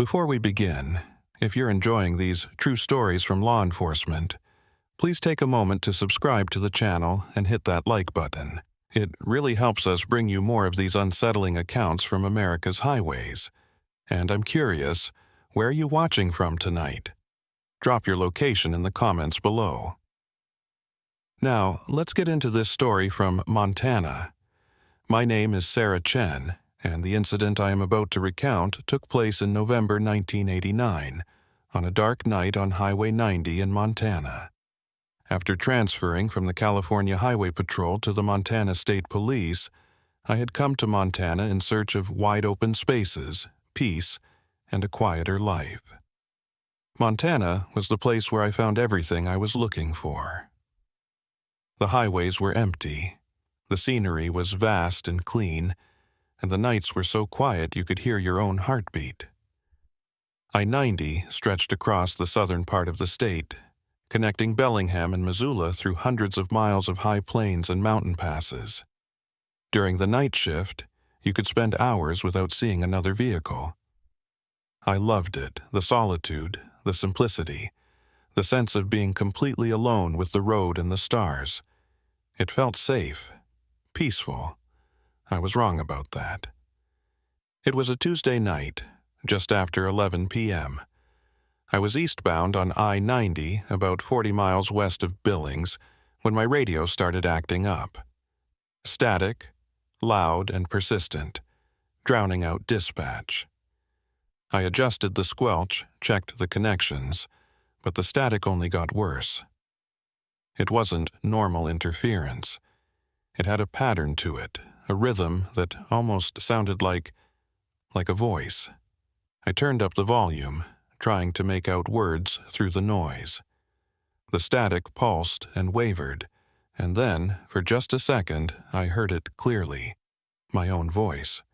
Before we begin, if you're enjoying these true stories from law enforcement, please take a moment to subscribe to the channel and hit that like button. It really helps us bring you more of these unsettling accounts from America's highways. And I'm curious, where are you watching from tonight? Drop your location in the comments below. Now, let's get into this story from Montana. My name is Sarah Chen, and the incident I am about to recount took place in November 1989, on a dark night on Highway 90 in Montana. After transferring from the California Highway Patrol to the Montana State Police, I had come to Montana in search of wide-open spaces, peace, and a quieter life. Montana was the place where I found everything I was looking for. The highways were empty, the scenery was vast and clean, and the nights were so quiet you could hear your own heartbeat. I-90 stretched across the southern part of the state, connecting Bellingham and Missoula through hundreds of miles of high plains and mountain passes. During the night shift, you could spend hours without seeing another vehicle. I loved it, the solitude, the simplicity, the sense of being completely alone with the road and the stars. It felt safe, peaceful. I was wrong about that. It was a Tuesday night, just after 11 p.m. I was eastbound on I-90, about 40 miles west of Billings, when my radio started acting up. Static, loud, and persistent, drowning out dispatch. I adjusted the squelch, checked the connections, but the static only got worse. It wasn't normal interference. It had a pattern to it, a rhythm that almost sounded like a voice. I turned up the volume, trying to make out words through the noise. The static pulsed and wavered, and then, for just a second, I heard it clearly. My own voice.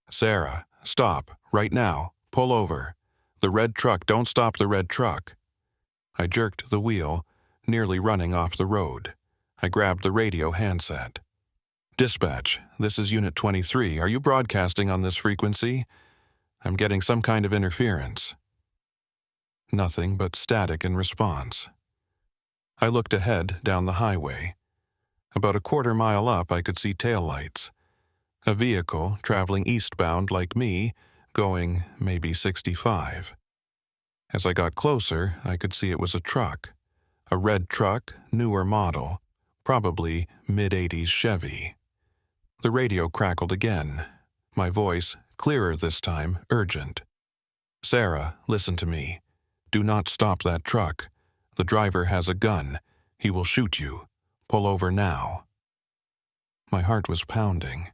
"Sarah, stop, right now, pull over. The red truck, don't stop the red truck." I jerked the wheel, nearly running off the road. I grabbed the radio handset. "Dispatch, this is Unit 23. Are you broadcasting on this frequency? I'm getting some kind of interference." Nothing but static in response. I looked ahead down the highway. About a quarter-mile up, I could see taillights. A vehicle traveling eastbound like me, going maybe 65. As I got closer, I could see it was a truck. A red truck, newer model, probably mid-80s Chevy. The radio crackled again. My voice, clearer this time, urgent. "Sarah, listen to me. Do not stop that truck. The driver has a gun. He will shoot you. Pull over now." My heart was pounding.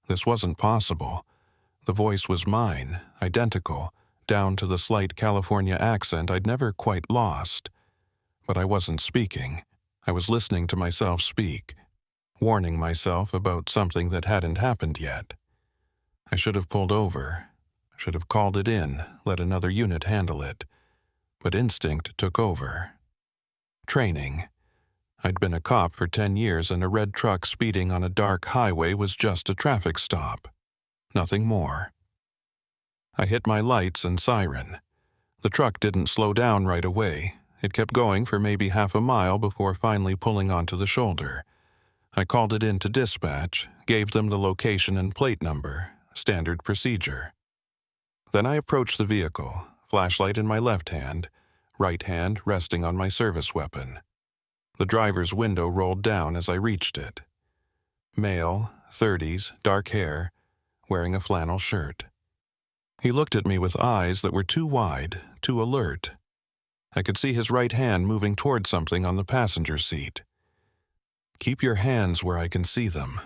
This wasn't possible. The voice was mine, identical, down to the slight California accent I'd never quite lost. But I wasn't speaking. I was listening to myself speak, warning myself about something that hadn't happened yet. I should have pulled over, should have called it in, let another unit handle it. But instinct took over. Training. I'd been a cop for 10 years, and a red truck speeding on a dark highway was just a traffic stop. Nothing more. I hit my lights and siren. The truck didn't slow down right away. It kept going for maybe half a mile before finally pulling onto the shoulder. I called it in to dispatch, gave them the location and plate number, standard procedure. Then I approached the vehicle, flashlight in my left hand, right hand resting on my service weapon. The driver's window rolled down as I reached it. Male, 30s, dark hair, wearing a flannel shirt. He looked at me with eyes that were too wide, too alert. I could see his right hand moving toward something on the passenger seat. "Keep your hands where I can see them,"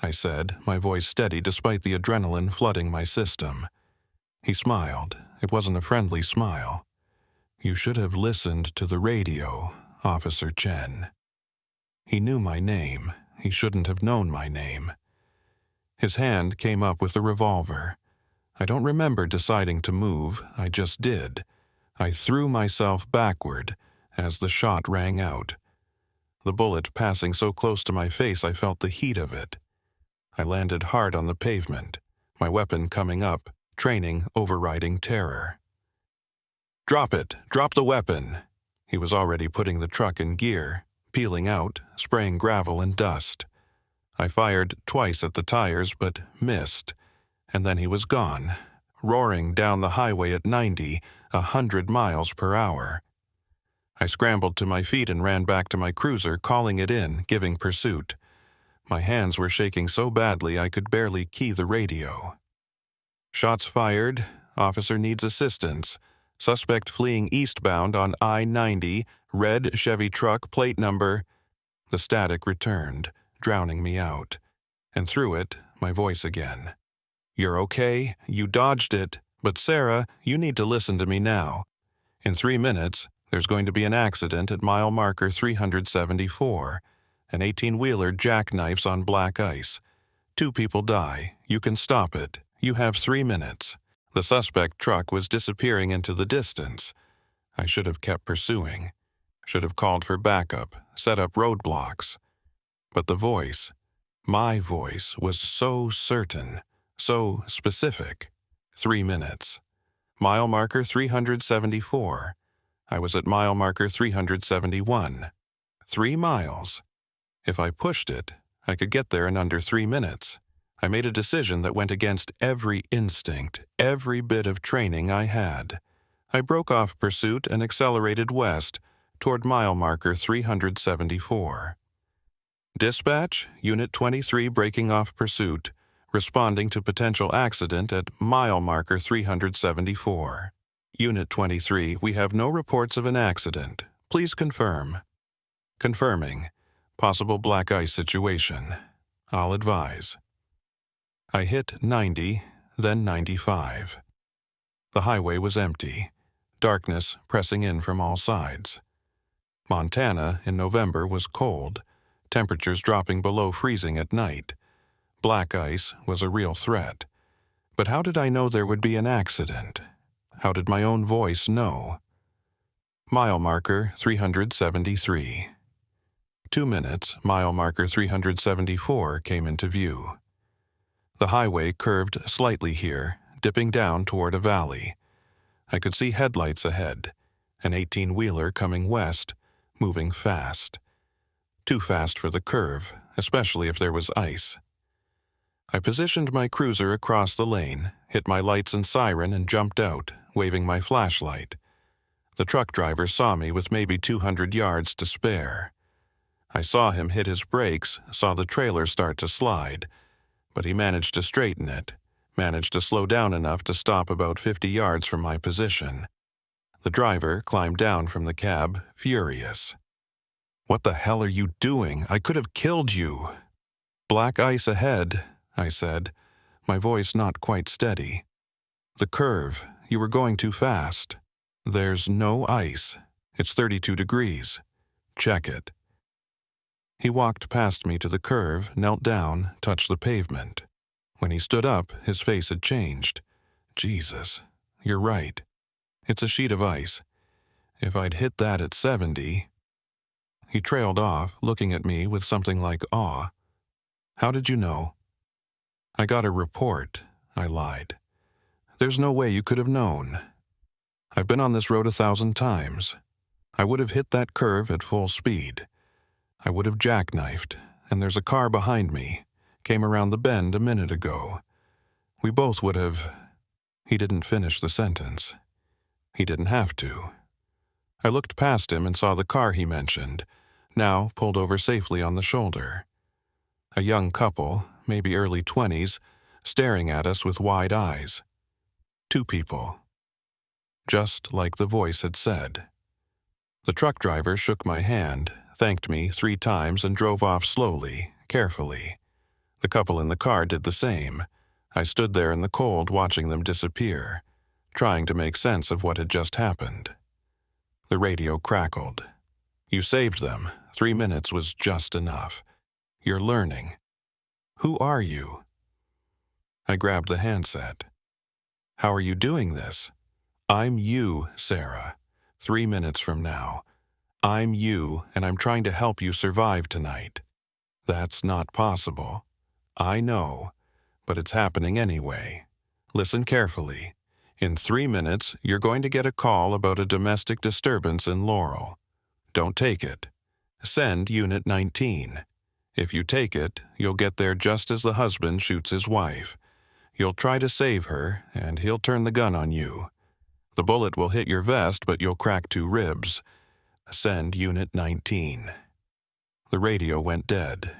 I said, my voice steady despite the adrenaline flooding my system. He smiled. It wasn't a friendly smile. "You should have listened to the radio, Officer Chen." He knew my name. He shouldn't have known my name. His hand came up with a revolver. I don't remember deciding to move. I just did. I threw myself backward as the shot rang out. The bullet passing so close to my face I felt the heat of it. I landed hard on the pavement, my weapon coming up, training overriding terror. "Drop it! Drop the weapon!" He was already putting the truck in gear, peeling out, spraying gravel and dust. I fired twice at the tires but missed, and then he was gone, roaring down the highway at 90, 100 miles per hour. I scrambled to my feet and ran back to my cruiser, calling it in, giving pursuit. My hands were shaking so badly I could barely key the radio. "Shots fired. Officer needs assistance. Suspect fleeing eastbound on I-90, red Chevy truck, plate number..." The static returned, drowning me out. And through it, my voice again. "You're okay. You dodged it. But Sarah, you need to listen to me now. In 3 minutes, there's going to be an accident at mile marker 374. An 18-wheeler jackknifes on black ice. 2 people die. You can stop it. You have 3 minutes." The suspect truck was disappearing into the distance. I should have kept pursuing. Should have called for backup, set up roadblocks. But the voice, my voice, was so certain, so specific. 3 minutes. Mile marker 374. I was at mile marker 371. 3 miles. If I pushed it, I could get there in under 3 minutes. I made a decision that went against every instinct, every bit of training I had. I broke off pursuit and accelerated west toward mile marker 374. "Dispatch, Unit 23 breaking off pursuit, responding to potential accident at mile marker 374. Unit 23, we have no reports of an accident. Please confirm." "Confirming. Possible black ice situation. I'll advise." I hit 90, then 95. The highway was empty, darkness pressing in from all sides. Montana in November was cold, temperatures dropping below freezing at night. Black ice was a real threat. But how did I know there would be an accident? How did my own voice know? Mile marker 373. 2 minutes, mile marker 374 came into view. The highway curved slightly here, dipping down toward a valley. I could see headlights ahead, an 18-wheeler coming west, moving fast. Too fast for the curve, especially if there was ice. I positioned my cruiser across the lane, hit my lights and siren, and jumped out, waving my flashlight. The truck driver saw me with maybe 200 yards to spare. I saw him hit his brakes, saw the trailer start to slide, but he managed to straighten it, managed to slow down enough to stop about 50 yards from my position. The driver climbed down from the cab, furious. "What the hell are you doing? I could have killed you." "Black ice ahead," I said, my voice not quite steady. "The curve. You were going too fast." "There's no ice. It's 32 degrees. Check it." He walked past me to the curve, knelt down, touched the pavement. When he stood up, his face had changed. "Jesus, you're right. It's a sheet of ice. If I'd hit that at 70... He trailed off, looking at me with something like awe. "How did you know?" "I got a report," I lied. "There's no way you could have known. I've been on this road 1,000 times. I would have hit that curve at full speed. I would have jackknifed, and there's a car behind me. Came around the bend a minute ago. We both would have..." He didn't finish the sentence. He didn't have to. I looked past him and saw the car he mentioned, now pulled over safely on the shoulder. A young couple, maybe early 20s, staring at us with wide eyes. 2 people. Just like the voice had said. The truck driver shook my hand, thanked me 3 times, and drove off slowly, carefully. The couple in the car did the same. I stood there in the cold watching them disappear, trying to make sense of what had just happened. The radio crackled. "You saved them. 3 minutes was just enough. You're learning. Who are you?" I grabbed the handset. "How are you doing this?" "I'm you, Sarah. 3 minutes from now. I'm you, and I'm trying to help you survive tonight. That's not possible. I know, but it's happening anyway. Listen carefully. In 3 minutes, you're going to get a call about a domestic disturbance in Laurel. Don't take it. Send Unit 19. If you take it, you'll get there just as the husband shoots his wife. You'll try to save her, and he'll turn the gun on you. The bullet will hit your vest, but you'll crack 2 ribs. Send Unit 19. The radio went dead.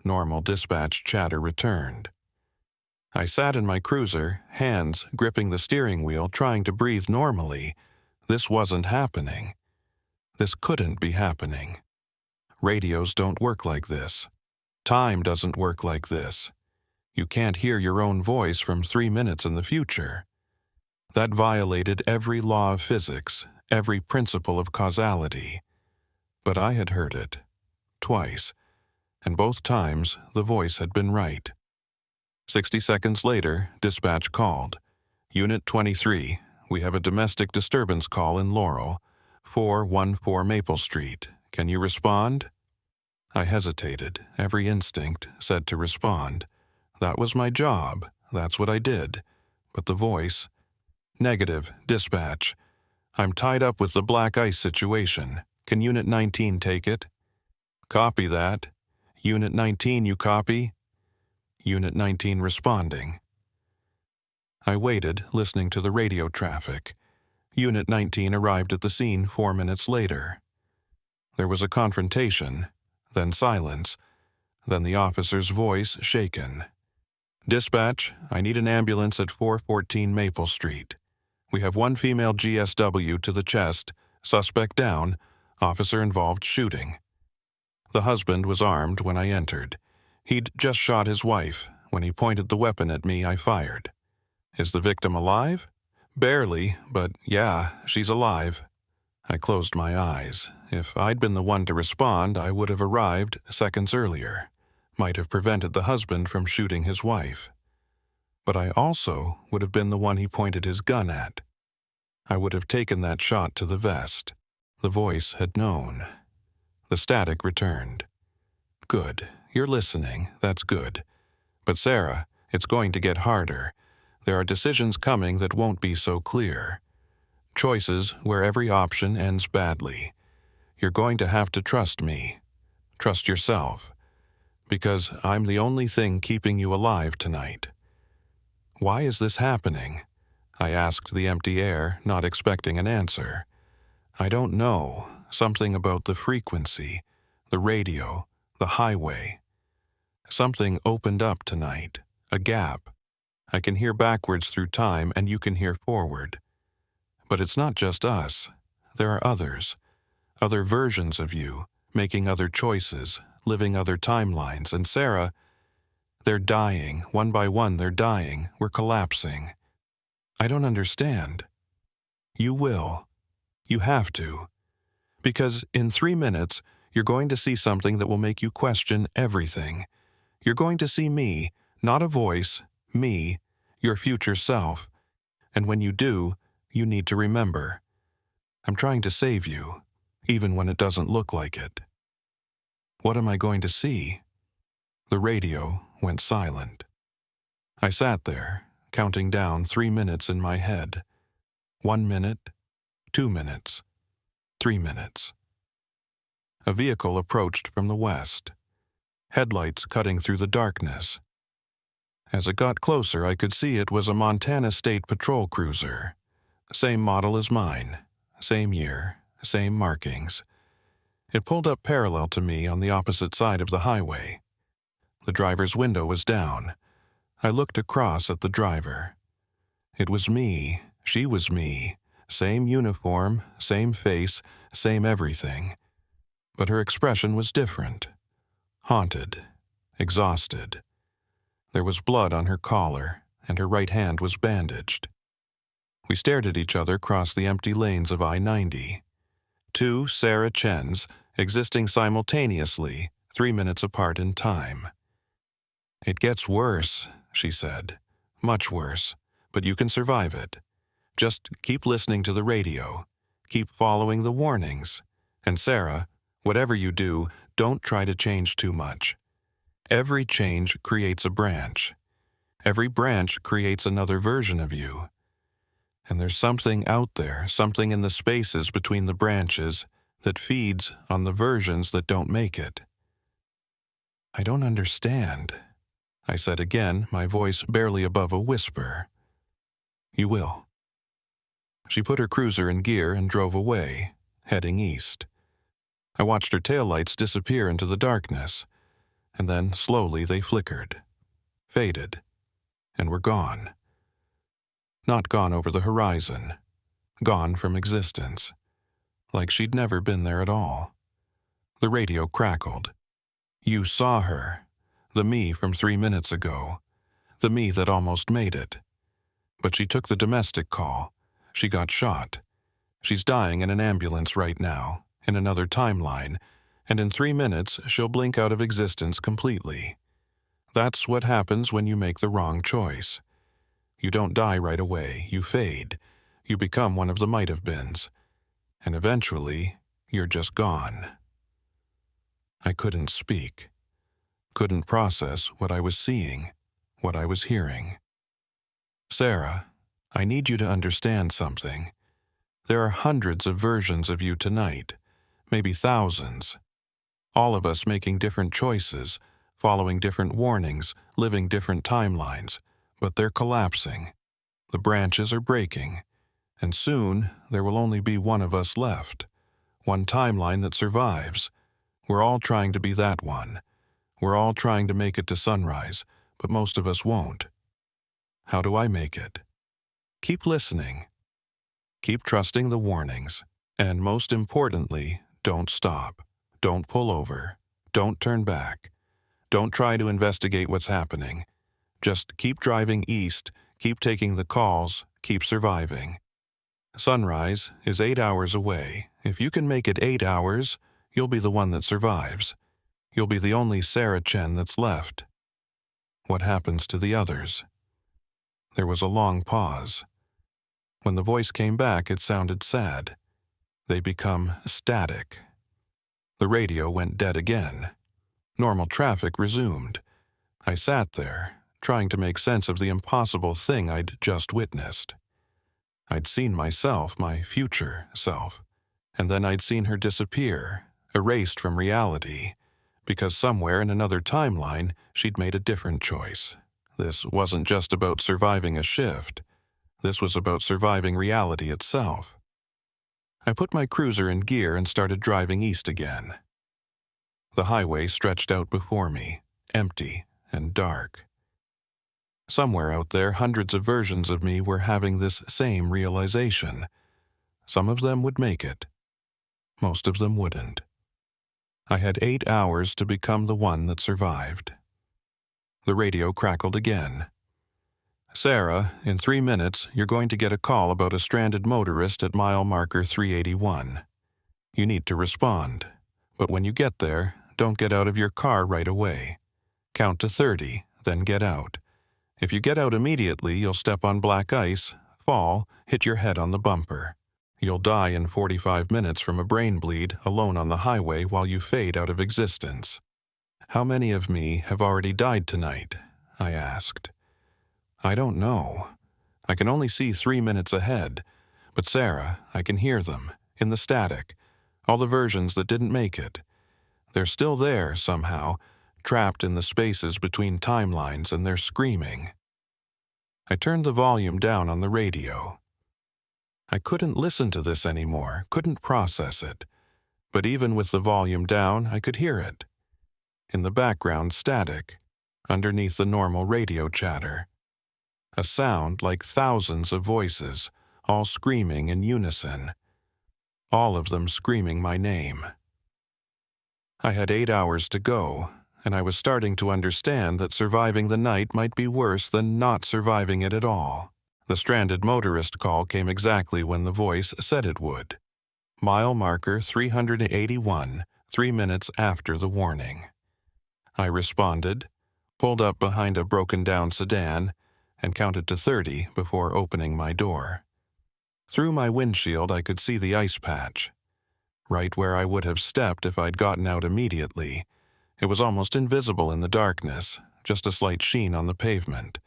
Normal dispatch chatter returned. I sat in my cruiser, hands gripping the steering wheel, trying to breathe normally. This wasn't happening. This couldn't be happening. Radios don't work like this. Time doesn't work like this. You can't hear your own voice from 3 minutes in the future. That violated every law of physics, every principle of causality. But I had heard it. Twice. And both times, the voice had been right. 60 seconds later, dispatch called. Unit 23, we have a domestic disturbance call in Laurel, 414 Maple Street. Can you respond? I hesitated. Every instinct said to respond. That was my job. That's what I did. But the voice... Negative, dispatch. I'm tied up with the black ice situation. Can Unit 19 take it? Copy that. Unit 19, you copy? Unit 19 responding. I waited, listening to the radio traffic. Unit 19 arrived at the scene 4 minutes later. There was a confrontation, then silence, then the officer's voice shaken. Dispatch, I need an ambulance at 414 Maple Street. We have 1 female GSW to the chest, suspect down, officer involved shooting. The husband was armed when I entered. He'd just shot his wife. When he pointed the weapon at me, I fired. Is the victim alive? Barely, but yeah, she's alive. I closed my eyes. If I'd been the one to respond, I would have arrived seconds earlier. Might have prevented the husband from shooting his wife. But I also would have been the one he pointed his gun at. I would have taken that shot to the vest. The voice had known. The static returned. Good. You're listening. That's good. But Sarah, it's going to get harder. There are decisions coming that won't be so clear. Choices where every option ends badly. You're going to have to trust me. Trust yourself. Because I'm the only thing keeping you alive tonight. Why is this happening? I asked the empty air, not expecting an answer. I don't know. Something about the frequency, the radio, the highway. Something opened up tonight. A gap. I can hear backwards through time and you can hear forward. But it's not just us. There are others. Other versions of you, making other choices, living other timelines. And Sarah, they're dying. One by one, they're dying. We're collapsing. I don't understand. You will. You have to. Because in 3 minutes, you're going to see something that will make you question everything. You're going to see me, not a voice, me, your future self. And when you do, you need to remember. I'm trying to save you, even when it doesn't look like it. What am I going to see? The radio went silent. I sat there, counting down 3 minutes in my head. 1 minute, 2 minutes, 3 minutes. A vehicle approached from the west, headlights cutting through the darkness. As it got closer, I could see it was a Montana State Patrol cruiser. Same model as mine, same year, same markings. It pulled up parallel to me on the opposite side of the highway. The driver's window was down. I looked across at the driver. It was me, she was me, same uniform, same face, same everything. But her expression was different. Haunted, exhausted. There was blood on her collar, and her right hand was bandaged. We stared at each other across the empty lanes of I-90. 2 Sarah Chens, existing simultaneously, 3 minutes apart in time. It gets worse, she said. Much worse, but you can survive it. Just keep listening to the radio. Keep following the warnings. And Sarah, whatever you do, don't try to change too much. Every change creates a branch. Every branch creates another version of you. And there's something out there, something in the spaces between the branches that feeds on the versions that don't make it. I don't understand, I said again, my voice barely above a whisper. You will. She put her cruiser in gear and drove away, heading east. I watched her taillights disappear into the darkness, and then slowly they flickered, faded, and were gone. Not gone over the horizon, gone from existence, like she'd never been there at all. The radio crackled. You saw her, the me from 3 minutes ago, the me that almost made it. But she took the domestic call. She got shot. She's dying in an ambulance right now, in another timeline, and in 3 minutes she'll blink out of existence completely. That's what happens when you make the wrong choice. You don't die right away, you fade. You become one of the might-have-beens. And eventually, you're just gone. I couldn't speak. Couldn't process what I was seeing, what I was hearing. Sarah, I need you to understand something. There are hundreds of versions of you tonight, maybe thousands. All of us making different choices, following different warnings, living different timelines, but they're collapsing. The branches are breaking, and soon there will only be one of us left, one timeline that survives. We're all trying to be that one. We're all trying to make it to sunrise, but most of us won't. How do I make it? Keep listening. Keep trusting the warnings. And most importantly, don't stop. Don't pull over. Don't turn back. Don't try to investigate what's happening. Just keep driving east, keep taking the calls, keep surviving. Sunrise is 8 hours away. If you can make it 8 hours, you'll be the one that survives. You'll be the only Sarah Chen that's left. What happens to the others? There was a long pause. When the voice came back, it sounded sad. They become static. The radio went dead again. Normal traffic resumed. I sat there, trying to make sense of the impossible thing I'd just witnessed. I'd seen myself, my future self, and then I'd seen her disappear, erased from reality, because somewhere in another timeline she'd made a different choice. This wasn't just about surviving a shift. This was about surviving reality itself. I put my cruiser in gear and started driving east again. The highway stretched out before me, empty and dark. Somewhere out there, hundreds of versions of me were having this same realization. Some of them would make it. Most of them wouldn't. I had 8 hours to become the one that survived. The radio crackled again. Sarah, in 3 minutes, you're going to get a call about a stranded motorist at mile marker 381. You need to respond. But when you get there, don't get out of your car right away. Count to 30, then get out. If you get out immediately, you'll step on black ice, fall, hit your head on the bumper. You'll die in 45 minutes from a brain bleed alone on the highway while you fade out of existence. How many of me have already died tonight? I asked. I don't know. I can only see 3 minutes ahead. But Sarah, I can hear them, in the static, all the versions that didn't make it. They're still there, somehow, trapped in the spaces between timelines, and they're screaming. I turned the volume down on the radio. I couldn't listen to this anymore, couldn't process it. But even with the volume down, I could hear it. In the background, static, underneath the normal radio chatter. A sound like thousands of voices, all screaming in unison. All of them screaming my name. I had 8 hours to go, and I was starting to understand that surviving the night might be worse than not surviving it at all. The stranded motorist call came exactly when the voice said it would. Mile marker 381, 3 minutes after the warning. I responded, pulled up behind a broken-down sedan, and counted to 30 before opening my door. Through my windshield, I could see the ice patch. Right where I would have stepped if I'd gotten out immediately. It was almost invisible in the darkness, just a slight sheen on the pavement.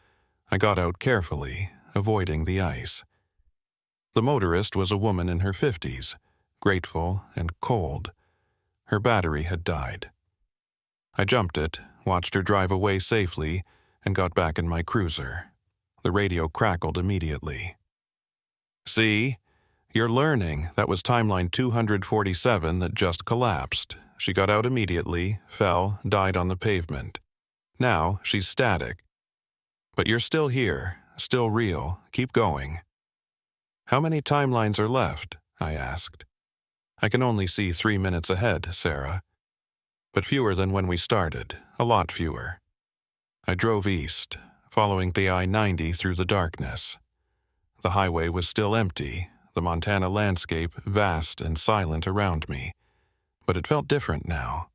I got out carefully, avoiding the ice. The motorist was a woman in her 50s, grateful and cold. Her battery had died. I jumped it, watched her drive away safely, and got back in my cruiser. The radio crackled immediately. "See? You're learning. That was timeline 247 that just collapsed. She got out immediately, fell, died on the pavement. Now she's static. But you're still here, still real. Keep going." "How many timelines are left?" I asked. "I can only see 3 minutes ahead, Sarah. But fewer than when we started, a lot fewer." I drove east, following the I-90 through the darkness. The highway was still empty, the Montana landscape vast and silent around me. But it felt different now.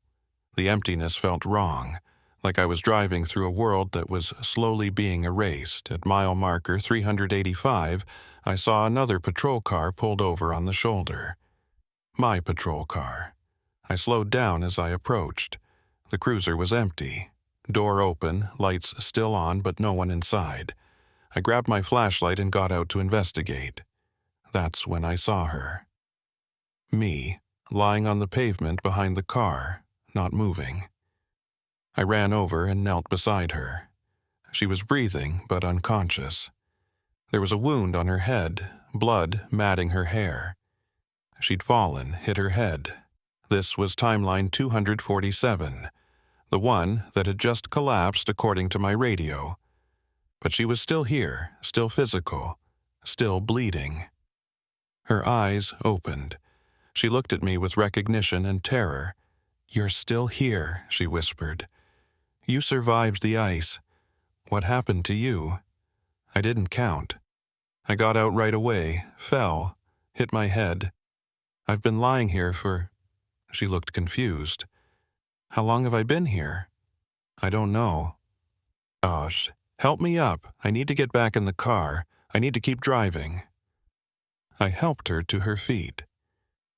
The emptiness felt wrong, like I was driving through a world that was slowly being erased. At mile marker 385, I saw another patrol car pulled over on the shoulder. My patrol car. I slowed down as I approached. The cruiser was empty. Door open, lights still on, but no one inside. I grabbed my flashlight and got out to investigate. That's when I saw her. Me, lying on the pavement behind the car, not moving. I ran over and knelt beside her. She was breathing, but unconscious. There was a wound on her head, blood matting her hair. She'd fallen, hit her head. This was timeline 247, the one that had just collapsed according to my radio. But she was still here, still physical, still bleeding. Her eyes opened. She looked at me with recognition and terror. "You're still here," she whispered. "You survived the ice. What happened to you?" I didn't count. I got out right away, fell, hit my head. "I've been lying here for..." She looked confused. "How long have I been here?" "I don't know." "Gosh, help me up. I need to get back in the car. I need to keep driving." I helped her to her feet.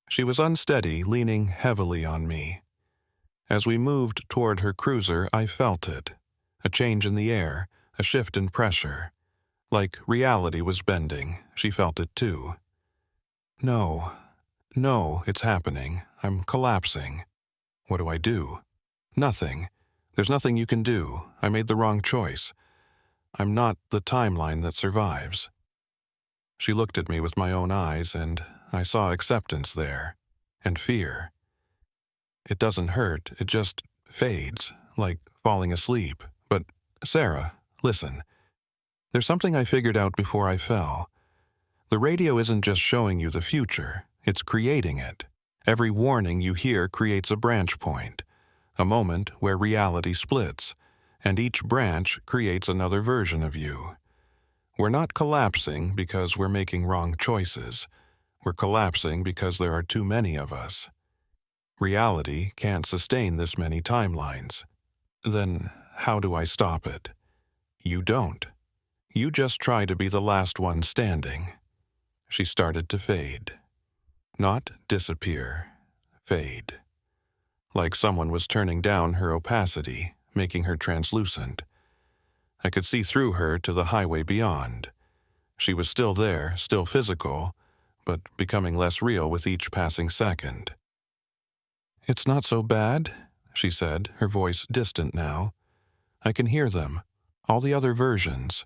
She was unsteady, leaning heavily on me. As we moved toward her cruiser, I felt it. A change in the air, a shift in pressure. Like reality was bending, she felt it too. No, it's happening. I'm collapsing. What do I do? Nothing. There's nothing you can do. I made the wrong choice. I'm not the timeline that survives. She looked at me with my own eyes, and I saw acceptance there, and fear. It doesn't hurt, it just fades, like falling asleep. But, Sarah, listen. There's something I figured out before I fell. The radio isn't just showing you the future, it's creating it. Every warning you hear creates a branch point, a moment where reality splits, and each branch creates another version of you. We're not collapsing because we're making wrong choices. We're collapsing because there are too many of us. Reality can't sustain this many timelines. Then how do I stop it? You don't. You just try to be the last one standing. She started to fade. Not disappear. Fade. Like someone was turning down her opacity, making her translucent. I could see through her to the highway beyond. She was still there, still physical, but becoming less real with each passing second. "It's not so bad," she said, her voice distant now. "I can hear them, all the other versions.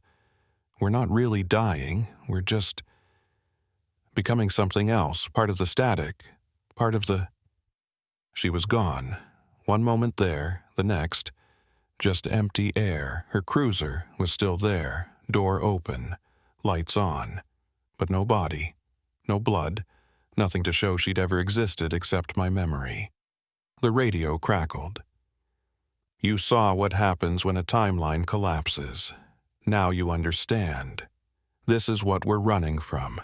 We're not really dying, we're just becoming something else, part of the static, part of the..." She was gone. One moment there, the next, just empty air. Her cruiser was still there, door open, lights on, but no body, no blood, nothing to show she'd ever existed except my memory. The radio crackled. "You saw what happens when a timeline collapses. Now you understand. This is what we're running from.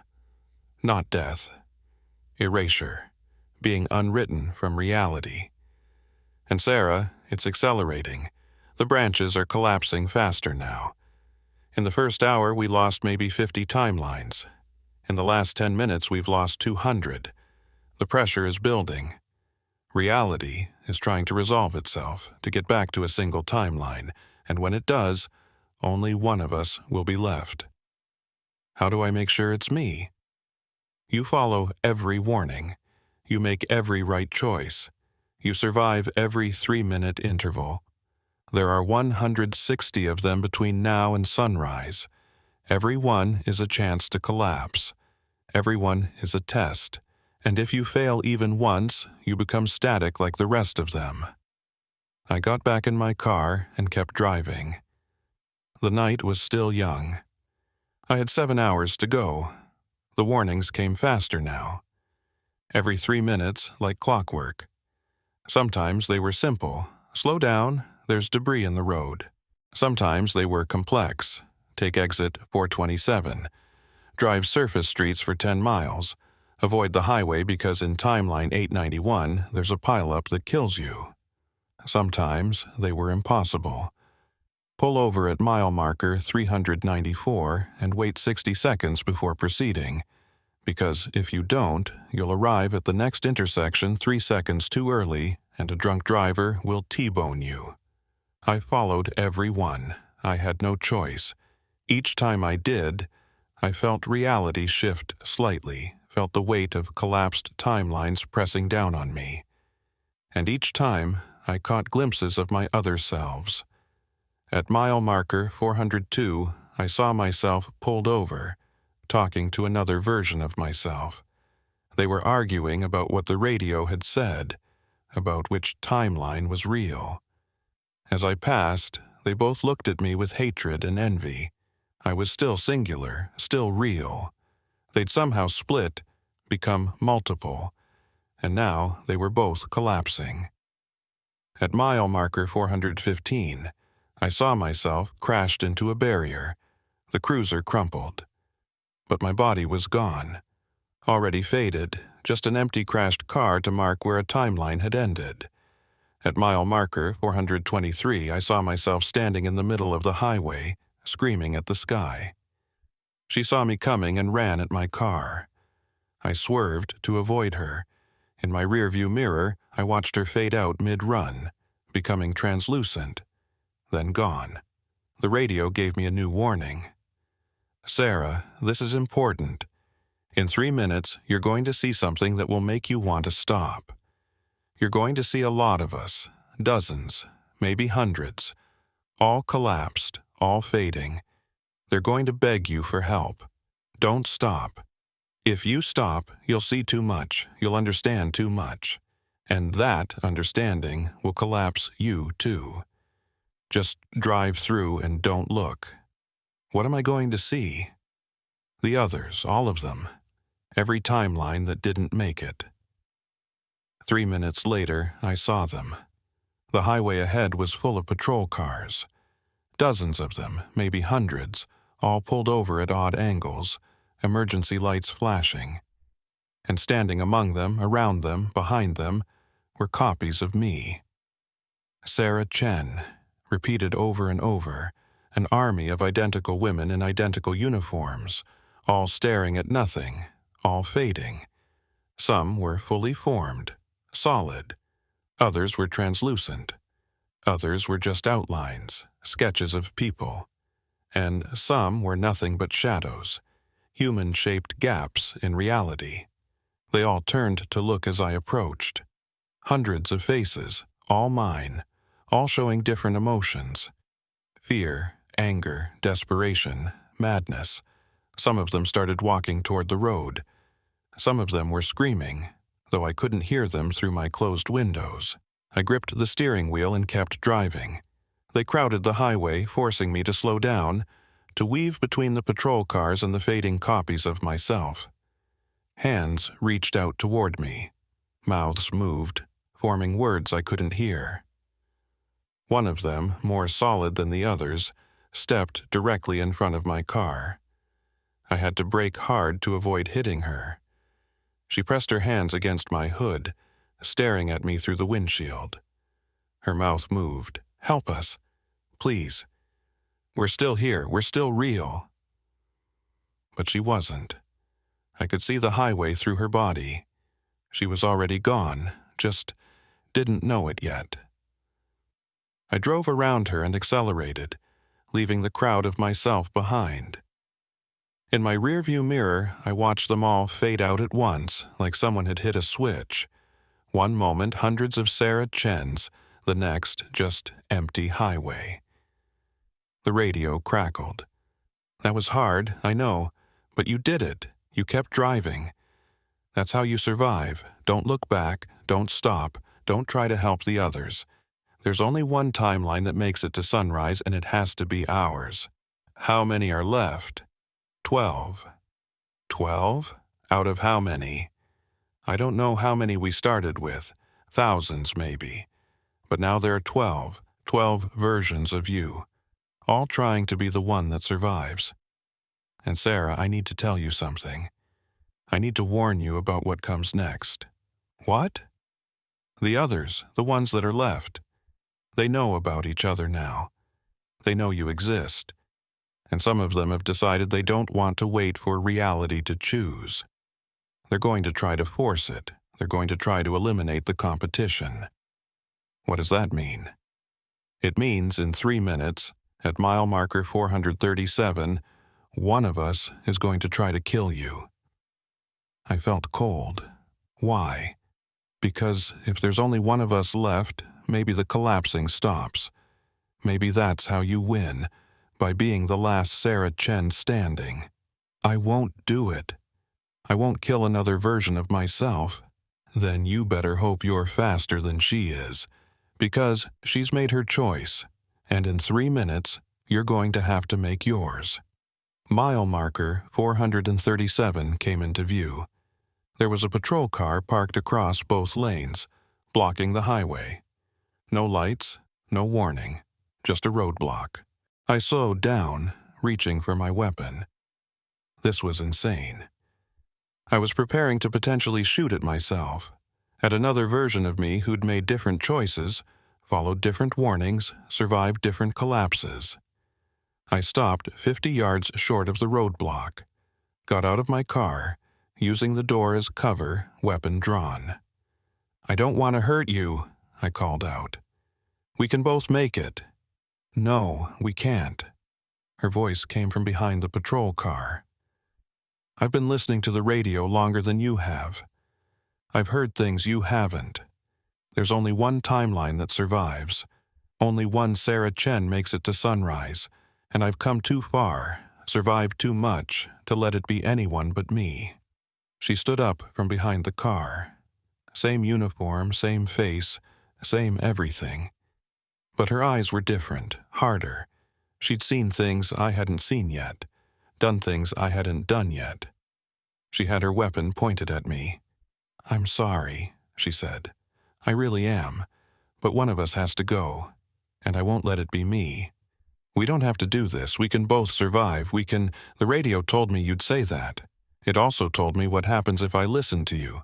Not death. Erasure. Being unwritten from reality. And Sarah, it's accelerating. The branches are collapsing faster now. In the first hour, we lost maybe 50 timelines. In the last 10 minutes, we've lost 200. The pressure is building. Reality is trying to resolve itself, to get back to a single timeline, and when it does, only one of us will be left. How do I make sure it's me? You follow every warning. You make every right choice. You survive every 3-minute interval. There are 160 of them between now and sunrise. Every one is a chance to collapse. Every one is a test. And if you fail even once, you become static like the rest of them. I got back in my car and kept driving. The night was still young. I had 7 hours to go. The warnings came faster now. Every 3 minutes, like clockwork. Sometimes they were simple. Slow down, there's debris in the road. Sometimes they were complex. Take exit 427. Drive surface streets for 10 miles. Avoid the highway because in timeline 891 there's a pileup that kills you. Sometimes they were impossible. Pull over at mile marker 394 and wait 60 seconds before proceeding, because if you don't, you'll arrive at the next intersection 3 seconds too early and a drunk driver will T-bone you. I followed every one. I had no choice. Each time I did, I felt reality shift slightly, felt the weight of collapsed timelines pressing down on me. And each time, I caught glimpses of my other selves. At mile marker 402, I saw myself pulled over, talking to another version of myself. They were arguing about what the radio had said, about which timeline was real. As I passed, they both looked at me with hatred and envy. I was still singular, still real. They'd somehow split, become multiple, and now they were both collapsing. At mile marker 415, I saw myself crashed into a barrier. The cruiser crumpled. But my body was gone. Already faded, just an empty crashed car to mark where a timeline had ended. At mile marker 423, I saw myself standing in the middle of the highway, screaming at the sky. She saw me coming and ran at my car. I swerved to avoid her. In my rearview mirror, I watched her fade out mid-run, becoming translucent, then gone. The radio gave me a new warning. Sarah, this is important. In 3 minutes, you're going to see something that will make you want to stop. You're going to see a lot of us, dozens, maybe hundreds, all collapsed, all fading. They're going to beg you for help. Don't stop. If you stop, you'll see too much, you'll understand too much. And that understanding will collapse you too. Just drive through and don't look. What am I going to see? The others, all of them. Every timeline that didn't make it. 3 minutes later, I saw them. The highway ahead was full of patrol cars. Dozens of them, maybe hundreds, all pulled over at odd angles, emergency lights flashing. And standing among them, around them, behind them, were copies of me. Sarah Chen, repeated over and over, an army of identical women in identical uniforms, all staring at nothing, all fading. Some were fully formed, solid. Others were translucent. Others were just outlines, sketches of people. And some were nothing but shadows, human-shaped gaps in reality. They all turned to look as I approached. Hundreds of faces, all mine, all showing different emotions. Fear, anger, desperation, madness. Some of them started walking toward the road. Some of them were screaming, though I couldn't hear them through my closed windows. I gripped the steering wheel and kept driving. They crowded the highway, forcing me to slow down, to weave between the patrol cars and the fading copies of myself. Hands reached out toward me. Mouths moved, forming words I couldn't hear. One of them, more solid than the others, stepped directly in front of my car. I had to brake hard to avoid hitting her. She pressed her hands against my hood, staring at me through the windshield. Her mouth moved. "Help us. Please. We're still here. We're still real." But she wasn't. I could see the highway through her body. She was already gone, just didn't know it yet. I drove around her and accelerated, leaving the crowd of myself behind. In my rearview mirror, I watched them all fade out at once, like someone had hit a switch. One moment, hundreds of Sarah Chens, the next, just empty highway. The radio crackled. That was hard, I know, but you did it. You kept driving. That's how you survive. Don't look back, don't stop, don't try to help the others. There's only one timeline that makes it to sunrise, and it has to be ours. How many are left? 12. 12? Out of how many? I don't know how many we started with. Thousands, maybe. But now there are 12 versions of you, all trying to be the one that survives. And Sarah, I need to tell you something. I need to warn you about what comes next. What? The others, the ones that are left. They know about each other now. They know you exist. And some of them have decided they don't want to wait for reality to choose. They're going to try to force it. They're going to try to eliminate the competition. What does that mean? It means in 3 minutes, at mile marker 437, one of us is going to try to kill you. I felt cold. Why? Because if there's only one of us left, maybe the collapsing stops. Maybe that's how you win, by being the last Sarah Chen standing. I won't do it. I won't kill another version of myself. Then you better hope you're faster than she is, because she's made her choice, and in 3 minutes, you're going to have to make yours. Mile marker 437 came into view. There was a patrol car parked across both lanes, blocking the highway. No lights, no warning, just a roadblock. I slowed down, reaching for my weapon. This was insane. I was preparing to potentially shoot at myself, at another version of me who'd made different choices, followed different warnings, survived different collapses. I stopped 50 yards short of the roadblock, got out of my car, using the door as cover, weapon drawn. I don't want to hurt you, I called out. We can both make it. No, we can't. Her voice came from behind the patrol car. I've been listening to the radio longer than you have. I've heard things you haven't. There's only one timeline that survives. Only one Sarah Chen makes it to sunrise, and I've come too far, survived too much, to let it be anyone but me. She stood up from behind the car. Same uniform, same face, same everything. But her eyes were different, harder. She'd seen things I hadn't seen yet, done things I hadn't done yet. She had her weapon pointed at me. I'm sorry, she said. I really am. But one of us has to go, and I won't let it be me. We don't have to do this. We can both survive. The radio told me you'd say that. It also told me what happens if I listen to you.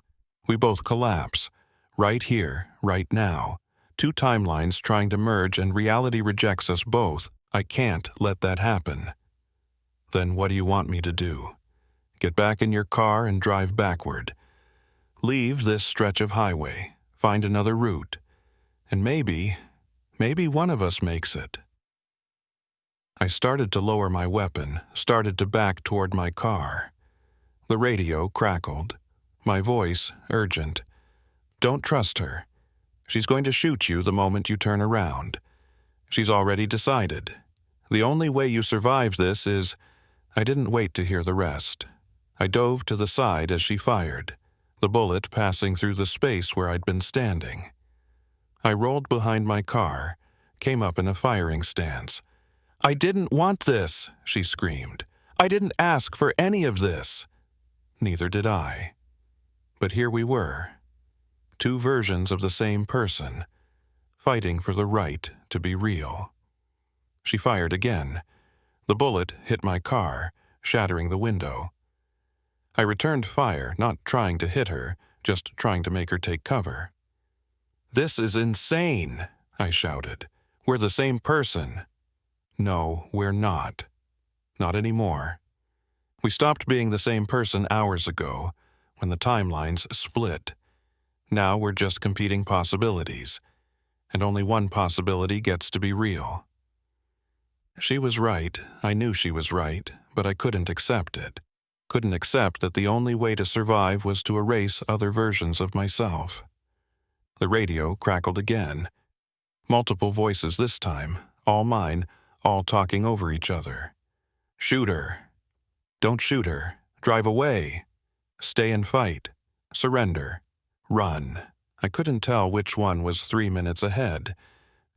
We both collapse. Right here, right now. 2 timelines trying to merge and reality rejects us both. I can't let that happen. Then what do you want me to do? Get back in your car and drive backward. Leave this stretch of highway. Find another route. And maybe one of us makes it. I started to lower my weapon, started to back toward my car. The radio crackled. My voice, urgent. Don't trust her. She's going to shoot you the moment you turn around. She's already decided. The only way you survive this is... I didn't wait to hear the rest. I dove to the side as she fired, the bullet passing through the space where I'd been standing. I rolled behind my car, came up in a firing stance. I didn't want this, she screamed. I didn't ask for any of this. Neither did I. But here we were. 2 versions of the same person, fighting for the right to be real. She fired again. The bullet hit my car, shattering the window. I returned fire, not trying to hit her, just trying to make her take cover. This is insane, I shouted. We're the same person. No, we're not. Not anymore. We stopped being the same person hours ago, when the timelines split. Now we're just competing possibilities, and only one possibility gets to be real. She was right. I knew she was right, but I couldn't accept it. Couldn't accept that the only way to survive was to erase other versions of myself. The radio crackled again. Multiple voices this time, all mine, all talking over each other. Shoot her. Don't shoot her. Drive away. Stay and fight. Surrender. Run. I couldn't tell which one was 3 minutes ahead.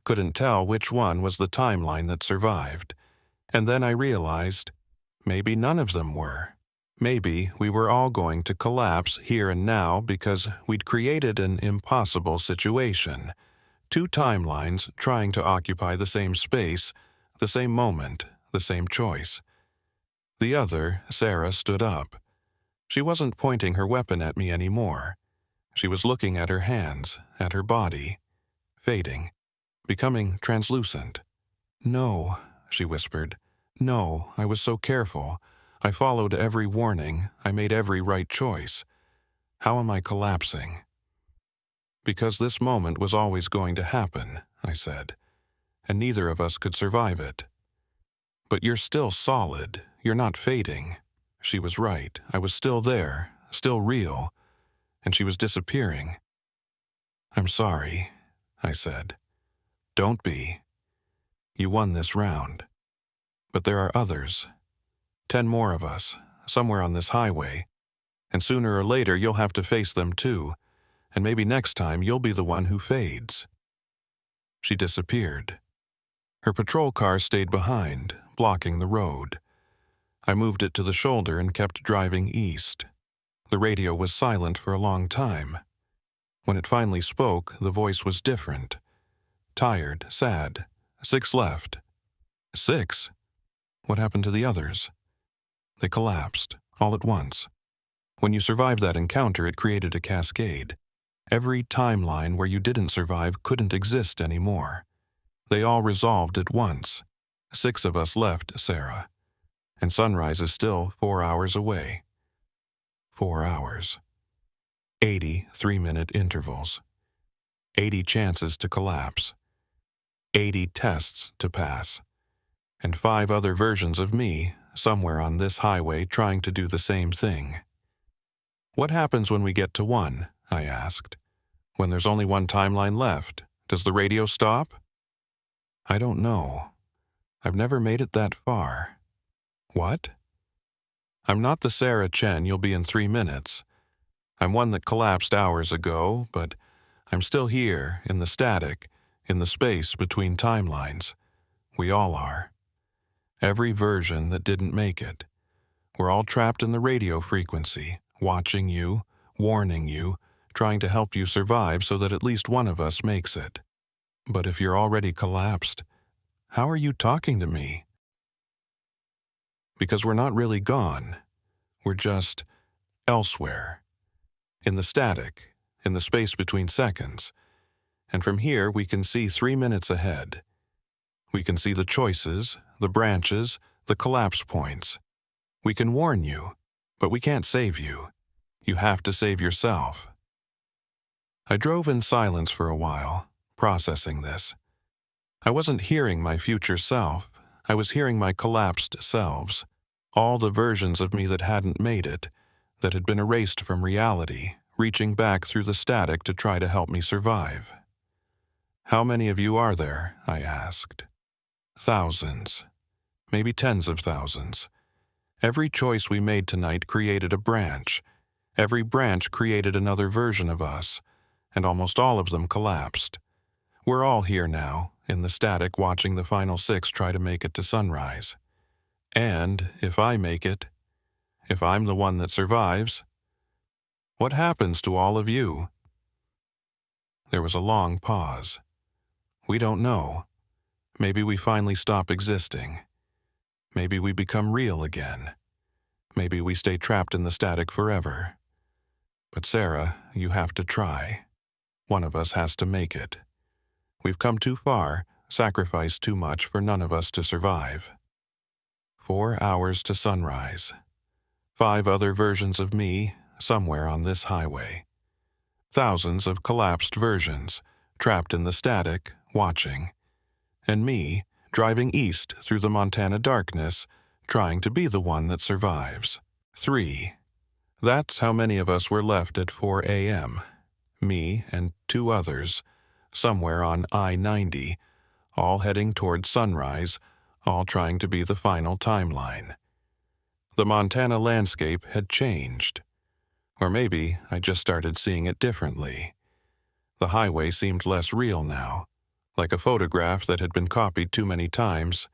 Couldn't tell which one was the timeline that survived. And then I realized, maybe none of them were. Maybe we were all going to collapse here and now because we'd created an impossible situation. 2 timelines trying to occupy the same space, the same moment, the same choice. The other, Sarah, stood up. She wasn't pointing her weapon at me anymore. She was looking at her hands, at her body, fading, becoming translucent. "No," she whispered. "No, I was so careful. I followed every warning. I made every right choice. How am I collapsing?" "Because this moment was always going to happen," I said, "and neither of us could survive it." "But you're still solid. You're not fading." She was right. I was still there, still real, and she was disappearing. "I'm sorry," I said. "Don't be. You won this round. But there are others. 10 more of us, somewhere on this highway, and sooner or later you'll have to face them too, and maybe next time you'll be the one who fades." She disappeared. Her patrol car stayed behind, blocking the road. I moved it to the shoulder and kept driving east. The radio was silent for a long time. When it finally spoke, the voice was different. Tired, sad. 6 left. 6? What happened to the others? They collapsed, all at once. When you survived that encounter, it created a cascade. Every timeline where you didn't survive couldn't exist anymore. They all resolved at once. 6 of us left, Sarah. And sunrise is still 4 hours away. 4 hours. 80 3-minute intervals. 80 chances to collapse. 80 tests to pass. And 5 other versions of me, somewhere on this highway trying to do the same thing. "What happens when we get to 1?" I asked. "When there's only 1 timeline left, does the radio stop?" "I don't know. I've never made it that far." "What?" "I'm not the Sarah Chen you'll be in 3 minutes. I'm one that collapsed hours ago, but I'm still here, in the static, in the space between timelines. We all are. Every version that didn't make it. We're all trapped in the radio frequency, watching you, warning you, trying to help you survive so that at least one of us makes it. But if you're already collapsed, how are you talking to me?" "Because we're not really gone. We're just elsewhere. In the static, in the space between seconds. And from here we can see 3 minutes ahead. We can see the choices, the branches, the collapse points. We can warn you, but we can't save you. You have to save yourself." I drove in silence for a while, processing this. I wasn't hearing my future self. I was hearing my collapsed selves, all the versions of me that hadn't made it, that had been erased from reality, reaching back through the static to try to help me survive. "How many of you are there?" I asked. "Thousands. Maybe tens of thousands. Every choice we made tonight created a branch. Every branch created another version of us, and almost all of them collapsed. We're all here now, in the static, watching the final 6 try to make it to sunrise. And if I make it, if I'm the one that survives, what happens to all of you?" There was a long pause. "We don't know. Maybe we finally stop existing. Maybe we become real again. Maybe we stay trapped in the static forever. But Sarah, you have to try. One of us has to make it. We've come too far, sacrificed too much for none of us to survive. 4 hours to sunrise. 5 other versions of me, somewhere on this highway. Thousands of collapsed versions, trapped in the static, watching. And me, driving east through the Montana darkness, trying to be the one that survives. 3. That's how many of us were left at 4 a.m. Me and 2 others, somewhere on I-90, all heading toward sunrise, all trying to be the final timeline. The Montana landscape had changed. Or maybe I just started seeing it differently. The highway seemed less real now, like a photograph that had been copied too many times,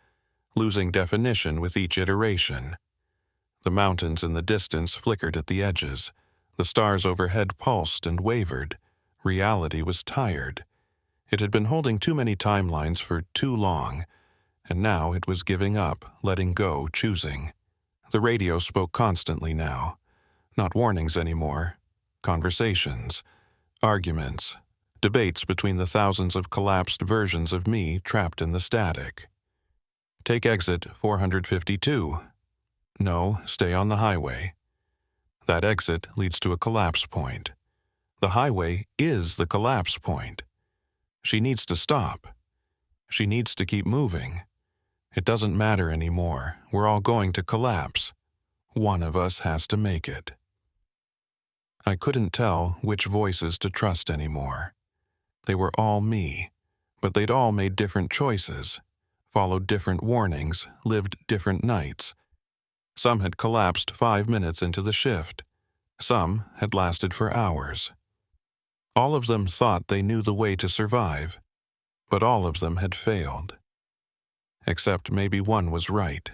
losing definition with each iteration. The mountains in the distance flickered at the edges. The stars overhead pulsed and wavered. Reality was tired. It had been holding too many timelines for too long, and now it was giving up, letting go, choosing. The radio spoke constantly now. Not warnings anymore. Conversations, arguments, debates between the thousands of collapsed versions of me trapped in the static. Take exit 452. No, stay on the highway. That exit leads to a collapse point. The highway is the collapse point. She needs to stop. She needs to keep moving. It doesn't matter anymore. We're all going to collapse. One of us has to make it. I couldn't tell which voices to trust anymore. They were all me, but they'd all made different choices, followed different warnings, lived different nights. Some had collapsed 5 minutes into the shift. Some had lasted for hours. All of them thought they knew the way to survive, but all of them had failed. Except maybe one was right.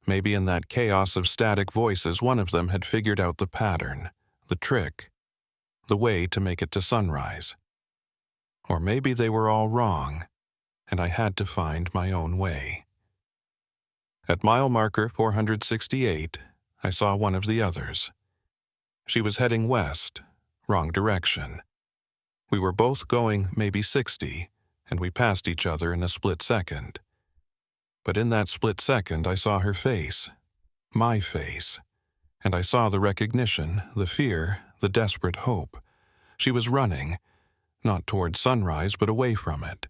Maybe in that chaos of static voices, one of them had figured out the pattern, the trick, the way to make it to sunrise. Or maybe they were all wrong, and I had to find my own way. At mile marker 468, I saw one of the others. She was heading west, wrong direction. We were both going maybe 60, and we passed each other in a split second. But in that split second, I saw her face, my face, and I saw the recognition, the fear, the desperate hope. She was running, not toward sunrise, but away from it,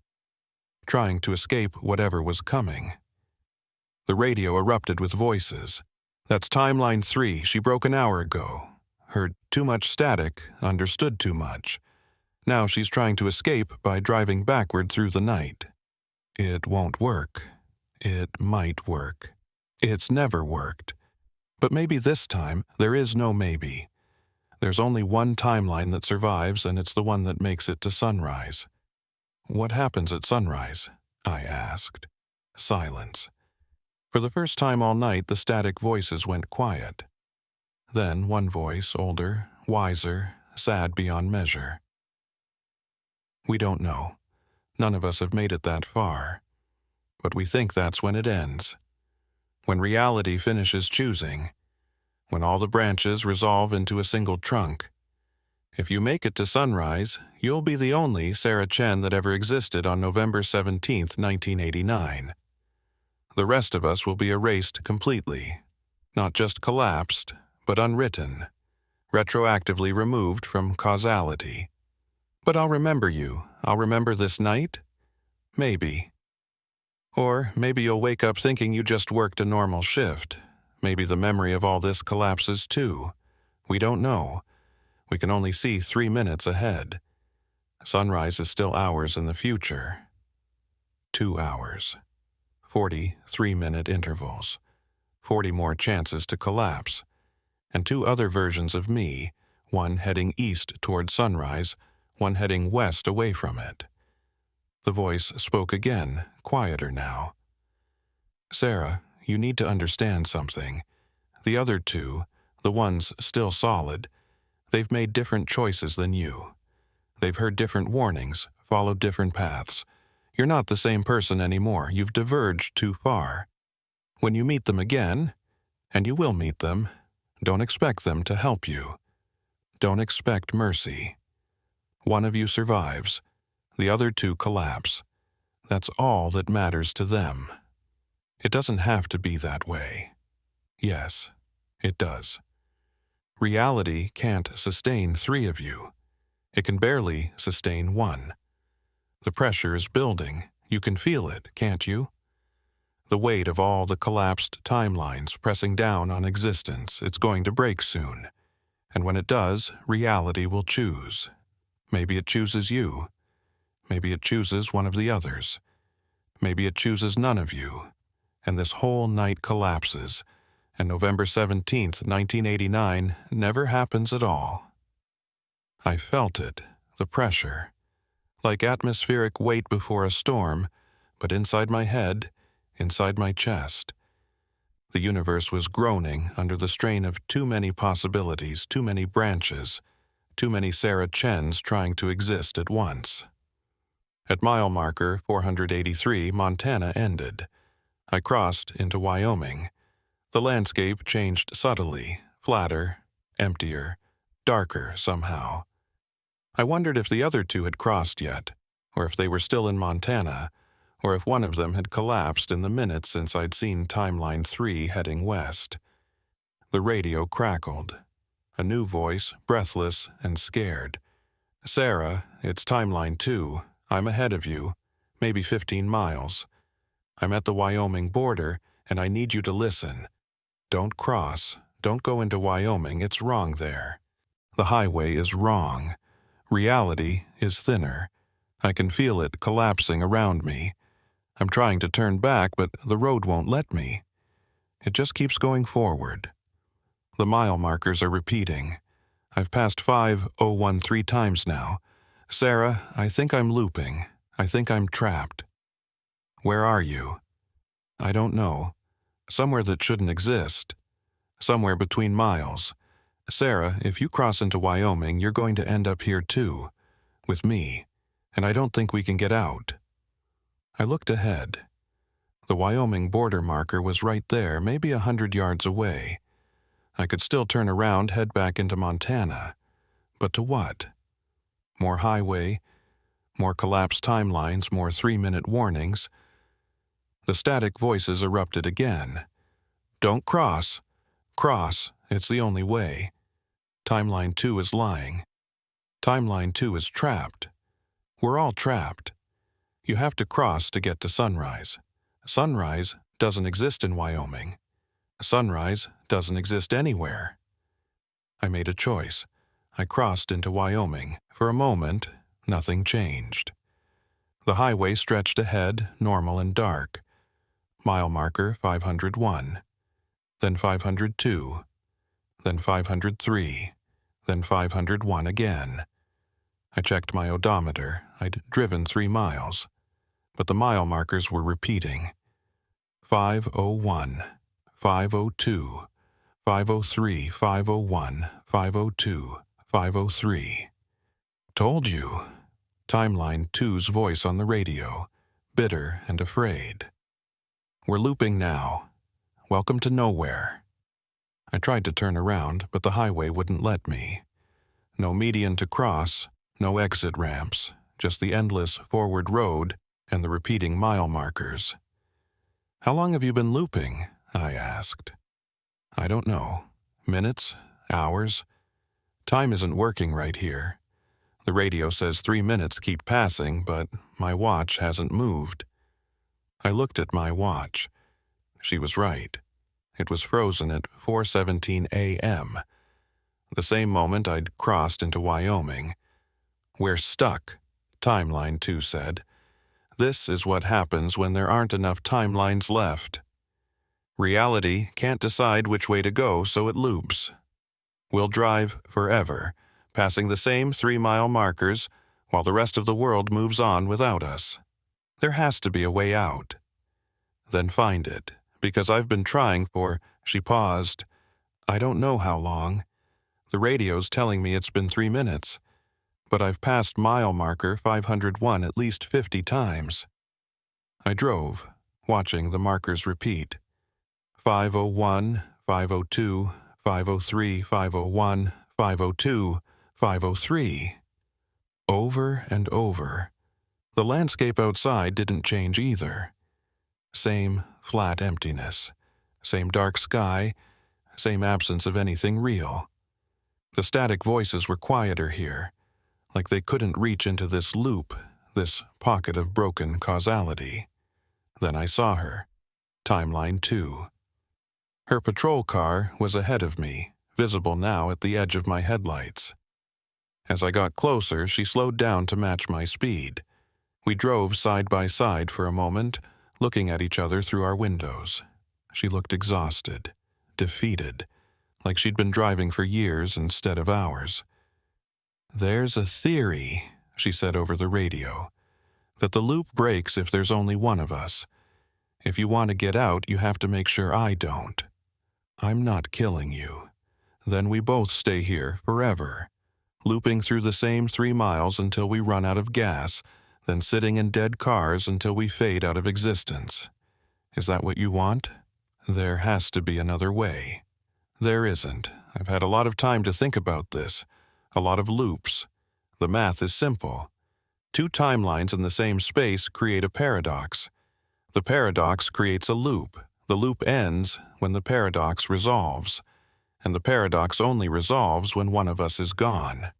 trying to escape whatever was coming. The radio erupted with voices. That's timeline 3, she broke an hour ago. Heard too much static, understood too much. Now she's trying to escape by driving backward through the night. It won't work. It might work. It's never worked. But maybe this time there is no maybe. There's only one timeline that survives, and it's the one that makes it to sunrise. What happens at sunrise? I asked. Silence. For the first time all night, the static voices went quiet. Then one voice, older, wiser, sad beyond measure. We don't know. None of us have made it that far. But we think that's when it ends. When reality finishes choosing. When all the branches resolve into a single trunk. If you make it to sunrise, you'll be the only Sarah Chen that ever existed on November 17th, 1989. The rest of us will be erased completely. Not just collapsed, but unwritten. Retroactively removed from causality. But I'll remember you. I'll remember this night? Maybe. Or maybe you'll wake up thinking you just worked a normal shift. Maybe the memory of all this collapses too. We don't know. We can only see 3 minutes ahead. Sunrise is still hours in the future. 2 hours. 40 3-minute intervals. 40 more chances to collapse. And 2 other versions of me, one heading east toward sunrise, one heading west away from it. The voice spoke again, quieter now. Sarah, you need to understand something. The other 2, the ones still solid, they've made different choices than you. They've heard different warnings, followed different paths. You're not the same person anymore. You've diverged too far. When you meet them again, and you will meet them, don't expect them to help you. Don't expect mercy. One of you survives. The other 2 collapse. That's all that matters to them. It doesn't have to be that way. Yes, it does. Reality can't sustain 3 of you. It can barely sustain 1. The pressure is building. You can feel it, can't you? The weight of all the collapsed timelines pressing down on existence. It's going to break soon. And when it does, reality will choose. Maybe it chooses you. Maybe it chooses one of the others. Maybe it chooses none of you. And this whole night collapses, and November 17th, 1989 never happens at all. I felt it, the pressure. Like atmospheric weight before a storm, but inside my head, inside my chest. The universe was groaning under the strain of too many possibilities, too many branches, too many Sarah Chens trying to exist at once. At mile marker 483, Montana ended. I crossed into Wyoming. The landscape changed subtly, flatter, emptier, darker somehow. I wondered if the other two had crossed yet, or if they were still in Montana, or if one of them had collapsed in the minutes since I'd seen Timeline 3 heading west. The radio crackled. A new voice, breathless and scared. "Sarah, it's Timeline 2. I'm ahead of you, maybe 15 miles. I'm at the Wyoming border, and I need you to listen. Don't cross. Don't go into Wyoming. It's wrong there. The highway is wrong. Reality is thinner. I can feel it collapsing around me. I'm trying to turn back, but the road won't let me. It just keeps going forward." The mile markers are repeating. I've passed 5013 times now. "Sarah, I think I'm looping. I think I'm trapped." "Where are you?" "I don't know. Somewhere that shouldn't exist. Somewhere between miles. Sarah, if you cross into Wyoming, you're going to end up here too. With me. And I don't think we can get out." I looked ahead. The Wyoming border marker was right there, maybe 100 yards away. I could still turn around, head back into Montana. But to what? More highway, more collapsed timelines, more 3-minute warnings. The static voices erupted again. "Don't cross. Cross. It's the only way. Timeline 2 is lying. Timeline 2 is trapped. We're all trapped. You have to cross to get to Sunrise. Sunrise doesn't exist in Wyoming. Sunrise doesn't exist anywhere." I made a choice. I crossed into Wyoming. For a moment, nothing changed. The highway stretched ahead, normal and dark. Mile marker 501. Then 502. Then 503. Then 501 again. I checked my odometer. I'd driven 3 miles. But the mile markers were repeating. 501. 502. 503. 501. 502. 503. "Told you." Timeline 2's voice on the radio, bitter and afraid. "We're looping now. Welcome to nowhere." I tried to turn around, but the highway wouldn't let me. No median to cross, no exit ramps, just the endless forward road and the repeating mile markers. "How long have you been looping?" I asked. "I don't know. Minutes? Hours? Time isn't working right here. The radio says 3 minutes keep passing, but my watch hasn't moved." I looked at my watch. She was right. It was frozen at 4:17 a.m., the same moment I'd crossed into Wyoming. "We're stuck," Timeline 2 said. "This is what happens when there aren't enough timelines left. Reality can't decide which way to go, so it loops. We'll drive forever, passing the same 3-mile markers, while the rest of the world moves on without us. There has to be a way out." "Then find it, because I've been trying for—" She paused. "I don't know how long. The radio's telling me it's been 3 minutes, but I've passed mile marker 501 at least 50 times." I drove, watching the markers repeat. 501, 502, 503, 501, 502, 503. Over and over. The landscape outside didn't change either. Same flat emptiness. Same dark sky. Same absence of anything real. The static voices were quieter here, like they couldn't reach into this loop, this pocket of broken causality. Then I saw her. Timeline 2. Her patrol car was ahead of me, visible now at the edge of my headlights. As I got closer, she slowed down to match my speed. We drove side by side for a moment, looking at each other through our windows. She looked exhausted, defeated, like she'd been driving for years instead of hours. "There's a theory," she said over the radio, "that the loop breaks if there's only one of us. If you want to get out, you have to make sure I don't. I'm not killing you. Then we both stay here forever, looping through the same 3 miles until we run out of gas, then sitting in dead cars until we fade out of existence. Is that what you want? There has to be another way." "There isn't. I've had a lot of time to think about this. A lot of loops. The math is simple. 2 timelines in the same space create a paradox. The paradox creates a loop. The loop ends when the paradox resolves. And the paradox only resolves when one of us is gone."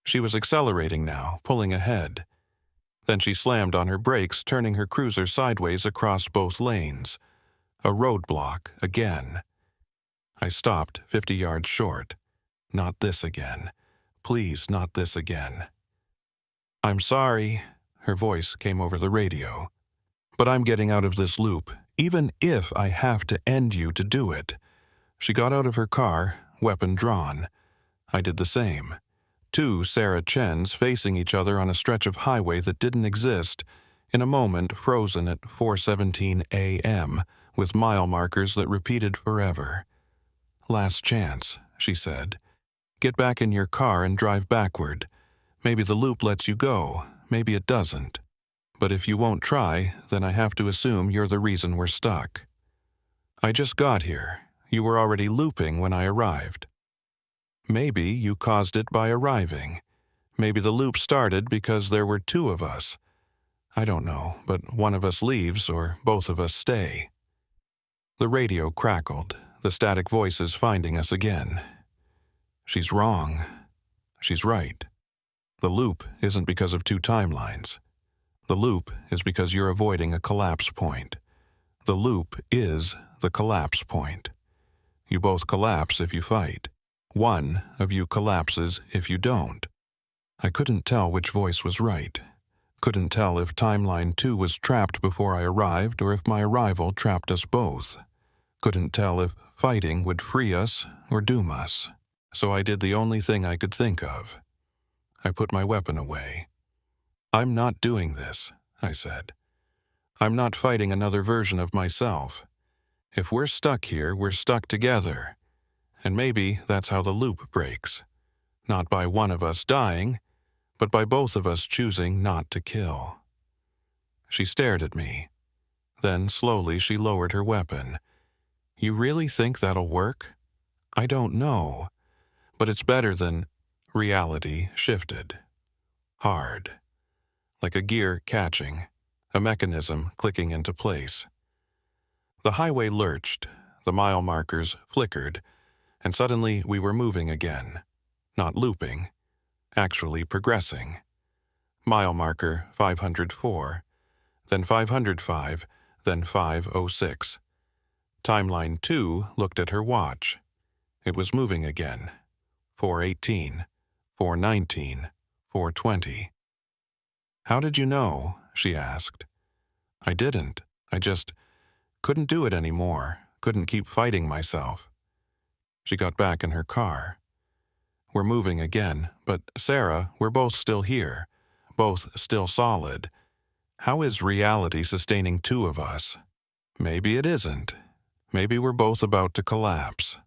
She was accelerating now, pulling ahead. Then she slammed on her brakes, turning her cruiser sideways across both lanes. A roadblock again. I stopped 50 yards short. Not this again. Please, not this again. "I'm sorry," her voice came over the radio, "but I'm getting out of this loop, even if I have to end you to do it." She got out of her car, weapon drawn. I did the same. 2 Sarah Chens facing each other on a stretch of highway that didn't exist, in a moment frozen at 4:17 a.m., with mile markers that repeated forever. "Last chance," she said. "Get back in your car and drive backward. Maybe the loop lets you go, maybe it doesn't. But if you won't try, then I have to assume you're the reason we're stuck. I just got here. You were already looping when I arrived. Maybe you caused it by arriving. Maybe the loop started because there were 2 of us. I don't know, but one of us leaves or both of us stay." The radio crackled, the static voices finding us again. "She's wrong. She's right. The loop isn't because of 2 timelines. The loop is because you're avoiding a collapse point. The loop is the collapse point. You both collapse if you fight. One of you collapses if you don't." I couldn't tell which voice was right. Couldn't tell if timeline 2 was trapped before I arrived or if my arrival trapped us both. Couldn't tell if fighting would free us or doom us. So I did the only thing I could think of. I put my weapon away. "I'm not doing this," I said. "I'm not fighting another version of myself. If we're stuck here, we're stuck together. And maybe that's how the loop breaks. Not by one of us dying, but by both of us choosing not to kill." She stared at me. Then slowly she lowered her weapon. "You really think that'll work?" "I don't know. But it's better than..." Reality shifted. Hard. Like a gear catching, a mechanism clicking into place. The highway lurched, the mile markers flickered, and suddenly we were moving again. Not looping, actually progressing. Mile marker 504, then 505, then 506. Timeline 2 looked at her watch. It was moving again. 4:18, 4:19, 4:20. "How did you know?" she asked. "I didn't. I just couldn't do it anymore. Couldn't keep fighting myself." She got back in her car. "We're moving again, but Sarah, we're both still here. Both still solid. How is reality sustaining 2 of us? Maybe it isn't. Maybe we're both about to collapse."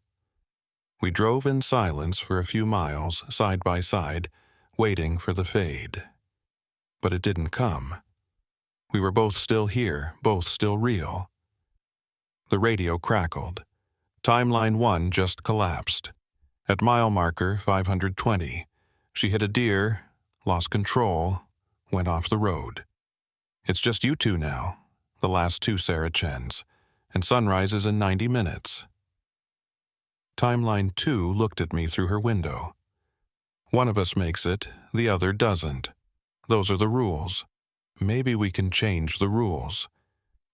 We drove in silence for a few miles, side by side, waiting for the fade. But it didn't come. We were both still here, both still real. The radio crackled. Timeline 1 just collapsed. At mile marker 520, she hit a deer, lost control, went off the road. "It's just you 2 now, the last 2 Sarah Chens, and sunrise is in 90 minutes. Timeline 2 looked at me through her window. "One of us makes it, the other doesn't. Those are the rules. Maybe we can change the rules.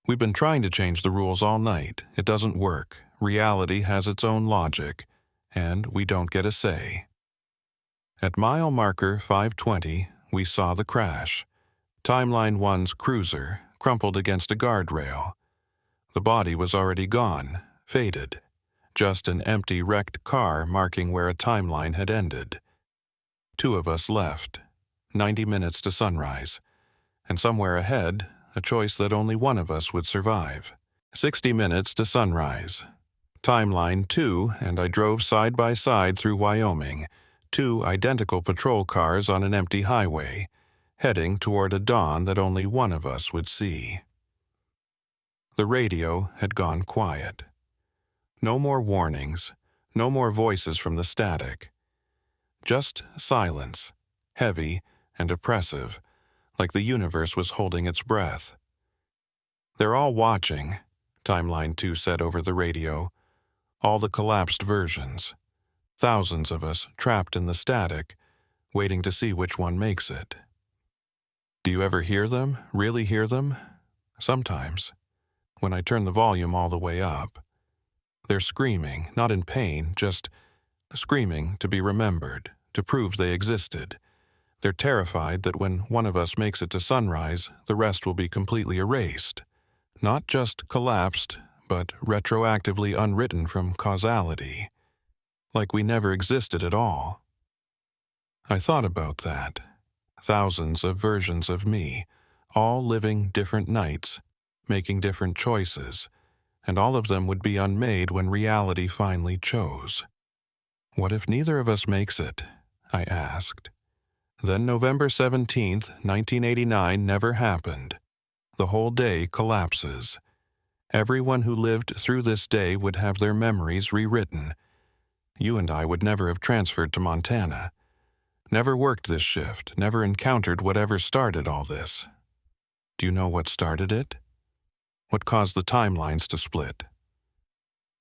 We've been trying to change the rules all night. It doesn't work. Reality has its own logic, and we don't get a say. At mile marker 520, we saw the crash. Timeline 1's cruiser crumpled against a guardrail. The body was already gone, faded. Just an empty, wrecked car marking where a timeline had ended. 2 of us left, 90 minutes to sunrise, and somewhere ahead, a choice that only one of us would survive. 60 minutes to sunrise. Timeline 2 and I drove side by side through Wyoming, 2 identical patrol cars on an empty highway, heading toward a dawn that only one of us would see. The radio had gone quiet. No more warnings, no more voices from the static. Just silence, heavy and oppressive, like the universe was holding its breath. "They're all watching," Timeline 2 said over the radio. All the collapsed versions. Thousands of us trapped in the static, waiting to see which one makes it. Do you ever hear them, really hear them? Sometimes, when I turn the volume all the way up. They're screaming, not in pain, just screaming to be remembered, to prove they existed. They're terrified that when one of us makes it to sunrise, the rest will be completely erased. Not just collapsed, but retroactively unwritten from causality. Like we never existed at all. I thought about that. Thousands of versions of me, all living different nights, making different choices, and all of them would be unmade when reality finally chose. What if neither of us makes it? I asked. Then November 17th, 1989 never happened. The whole day collapses. Everyone who lived through this day would have their memories rewritten. You and I would never have transferred to Montana. Never worked this shift, never encountered whatever started all this. Do you know what started it? What caused the timelines to split?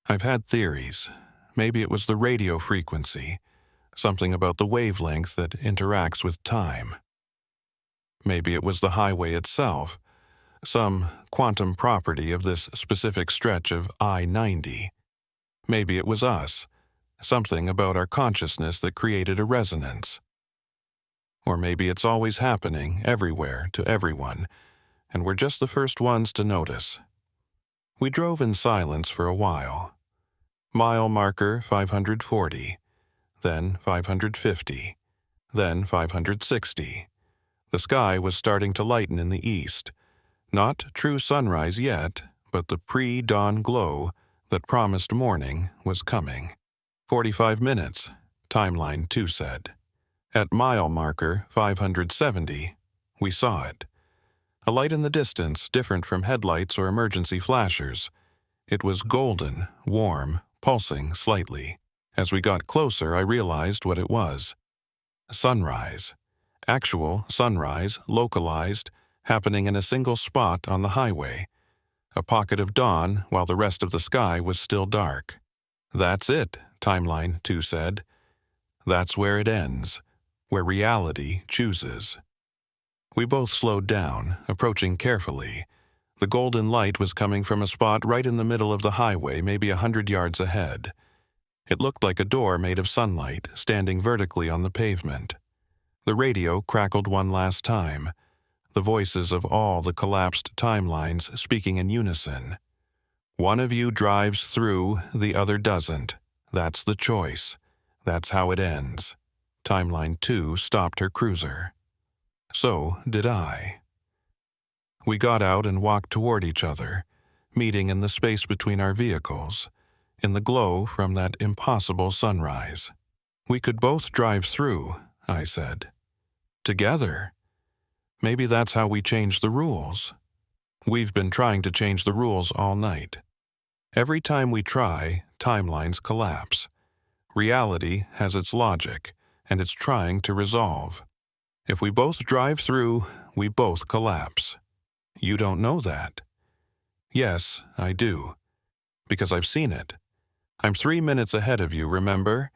I've had theories. Maybe it was the radio frequency, something about the wavelength that interacts with time. Maybe it was the highway itself, some quantum property of this specific stretch of I-90. Maybe it was us, something about our consciousness that created a resonance. Or maybe it's always happening, everywhere, to everyone, and we're just the first ones to notice. We drove in silence for a while. Mile marker 540, then 550, then 560. The sky was starting to lighten in the east. Not true sunrise yet, but the pre-dawn glow that promised morning was coming. 45 minutes, Timeline 2 said. At mile marker 570, we saw it. A light in the distance, different from headlights or emergency flashers. It was golden, warm, pulsing slightly. As we got closer, I realized what it was. Sunrise. Actual sunrise, localized, happening in a single spot on the highway. A pocket of dawn while the rest of the sky was still dark. That's it, Timeline 2 said. That's where it ends, where reality chooses. We both slowed down, approaching carefully. The golden light was coming from a spot right in the middle of the highway, maybe 100 yards ahead. It looked like a door made of sunlight, standing vertically on the pavement. The radio crackled one last time, the voices of all the collapsed timelines speaking in unison. One of you drives through, the other doesn't. That's the choice. That's how it ends. Timeline 2 stopped her cruiser. So did I. We got out and walked toward each other, meeting in the space between our vehicles, in the glow from that impossible sunrise. We could both drive through, I said. Together. Maybe that's how we change the rules. We've been trying to change the rules all night. Every time we try, timelines collapse. Reality has its logic, and it's trying to resolve. If we both drive through, we both collapse. You don't know that. Yes, I do. Because I've seen it. I'm 3 minutes ahead of you, remember?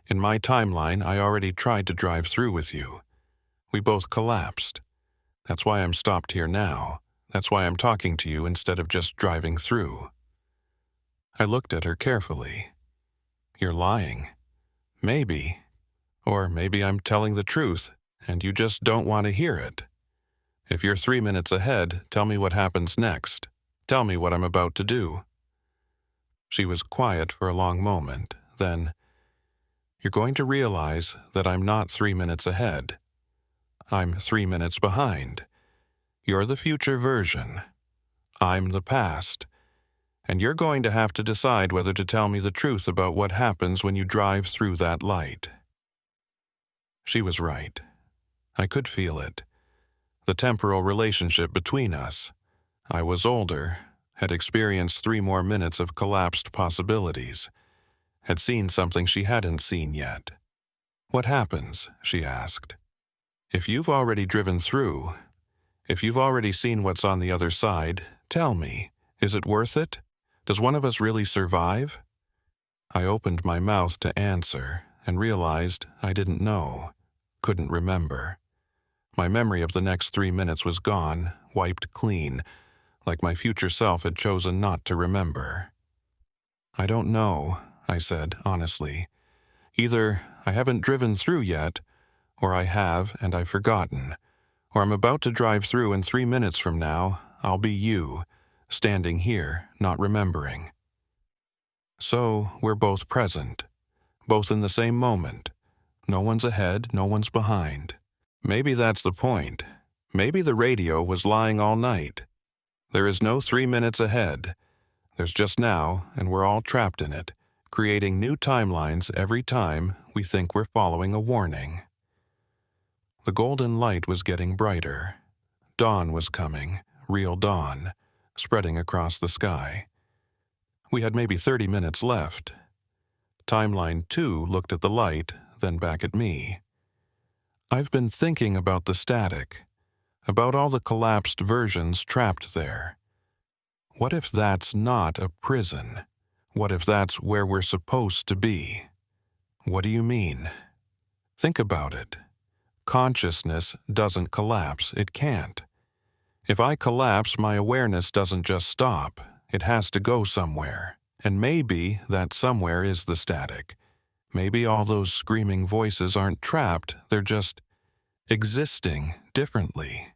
In my timeline, I already tried to drive through with you. We both collapsed. That's why I'm stopped here now. That's why I'm talking to you instead of just driving through." I looked at her carefully. "You're lying. Maybe. Or maybe I'm telling the truth, and you just don't want to hear it. If you're 3 minutes ahead, tell me what happens next. Tell me what I'm about to do." She was quiet for a long moment. Then, "You're going to realize that I'm not 3 minutes ahead. I'm 3 minutes behind. You're the future version. I'm the past. And you're going to have to decide whether to tell me the truth about what happens when you drive through that light." She was right. I could feel it. The temporal relationship between us. I was older, had experienced 3 more minutes of collapsed possibilities, had seen something she hadn't seen yet. "What happens?" she asked. "If you've already driven through, if you've already seen what's on the other side, tell me, is it worth it? Does one of us really survive?" I opened my mouth to answer and realized I didn't know, couldn't remember. My memory of the next 3 minutes was gone, wiped clean, like my future self had chosen not to remember. "I don't know," I said honestly. "Either I haven't driven through yet, or I have and I've forgotten, or I'm about to drive through and 3 minutes from now, I'll be you, standing here, not remembering." So we're both present, both in the same moment. No one's ahead, no one's behind. Maybe that's the point. Maybe the radio was lying all night. There is no 3 minutes ahead. There's just now, and we're all trapped in it, creating new timelines every time we think we're following a warning. The golden light was getting brighter. Dawn was coming, real dawn, spreading across the sky. We had maybe 30 minutes left. Timeline 2 looked at the light, then back at me. "I've been thinking about the static, about all the collapsed versions trapped there. What if that's not a prison? What if that's where we're supposed to be?" "What do you mean?" "Think about it. Consciousness doesn't collapse. It can't. If I collapse, my awareness doesn't just stop. It has to go somewhere. And maybe that somewhere is the static. Maybe all those screaming voices aren't trapped, they're just existing differently.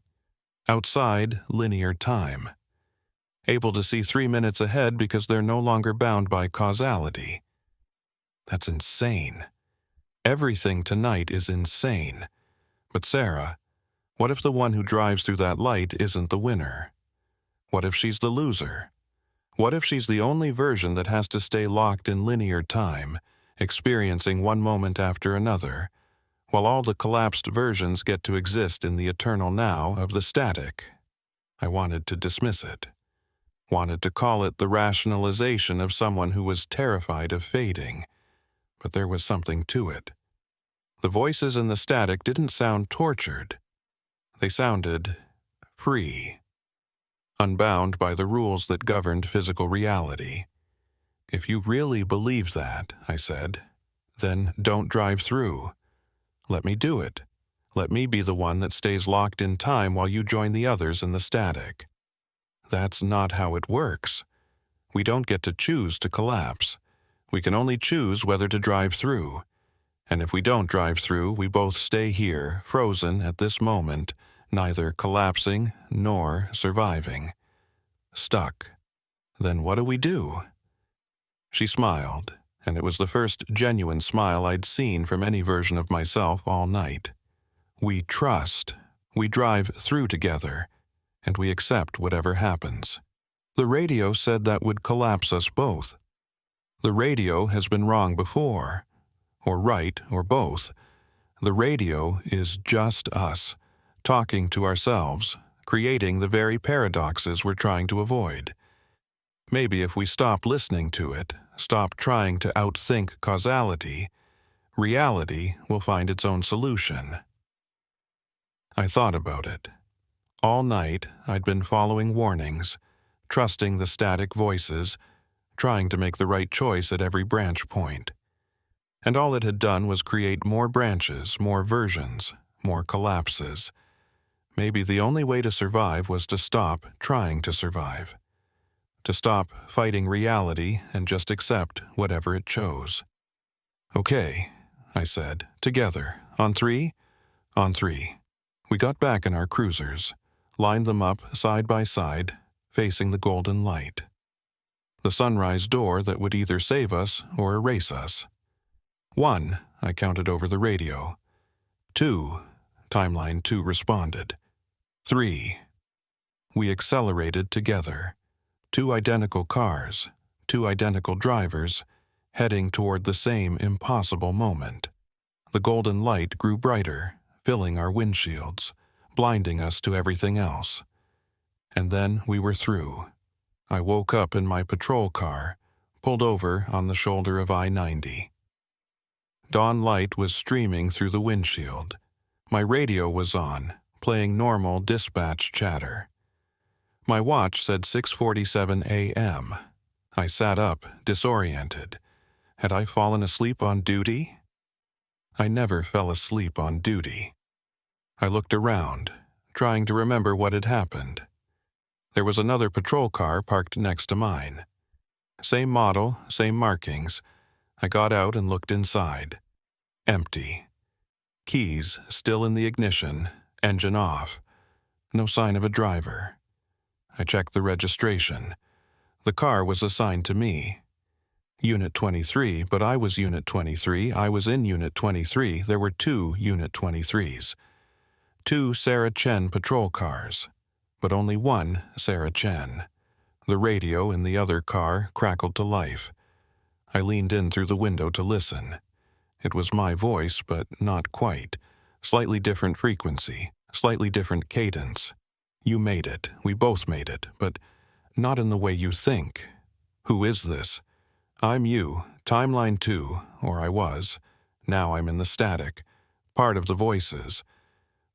Outside linear time. Able to see 3 minutes ahead because they're no longer bound by causality. That's insane. Everything tonight is insane. But Sarah, what if the one who drives through that light isn't the winner? What if she's the loser? What if she's the only version that has to stay locked in linear time, experiencing one moment after another, while all the collapsed versions get to exist in the eternal now of the static? I wanted to dismiss it. Wanted to call it the rationalization of someone who was terrified of fading. But there was something to it. The voices in the static didn't sound tortured. They sounded free. Unbound by the rules that governed physical reality. "If you really believe that," I said, "then don't drive through. Let me do it. Let me be the one that stays locked in time while you join the others in the static." "That's not how it works. We don't get to choose to collapse. We can only choose whether to drive through. And if we don't drive through, we both stay here, frozen at this moment, neither collapsing nor surviving. Stuck. Then what do we do?" She smiled, and it was the first genuine smile I'd seen from any version of myself all night. "We trust. We drive through together, and we accept whatever happens. The radio said that would collapse us both. The radio has been wrong before, or right, or both. The radio is just us, talking to ourselves, creating the very paradoxes we're trying to avoid. Maybe if we stop listening to it, stop trying to outthink causality, reality will find its own solution." I thought about it. All night, I'd been following warnings, trusting the static voices, trying to make the right choice at every branch point. And all it had done was create more branches, more versions, more collapses. maybe the only way to survive was to stop trying to survive. To stop fighting reality and just accept whatever it chose. "Okay," I said, "together. On three? On three." We got back in our cruisers, lined them up side by side, facing the golden light. The sunrise door that would either save us or erase us. 1, I counted over the radio. 2, Timeline 2 responded. 3. We accelerated together. 2 identical cars, 2 identical drivers, heading toward the same impossible moment. The golden light grew brighter, filling our windshields, blinding us to everything else. And then we were through. I woke up in my patrol car, pulled over on the shoulder of I-90. Dawn light was streaming through the windshield. My radio was on, playing normal dispatch chatter. My watch said 6:47 a.m. I sat up, disoriented. Had I fallen asleep on duty? I never fell asleep on duty. I looked around, trying to remember what had happened. There was another patrol car parked next to mine. Same model, same markings. I got out and looked inside. Empty. Keys still in the ignition, engine off. No sign of a driver. I checked the registration. The car was assigned to me. Unit 23, but I was Unit 23. I was in Unit 23. There were 2 Unit 23s. 2 Sarah Chen patrol cars, but only 1 Sarah Chen. The radio in the other car crackled to life. I leaned in through the window to listen. It was my voice, but not quite. Slightly different frequency, slightly different cadence. You made it, we both made it, but not in the way you think. Who is this? I'm you, Timeline 2, or I was. Now I'm in the static, part of the voices.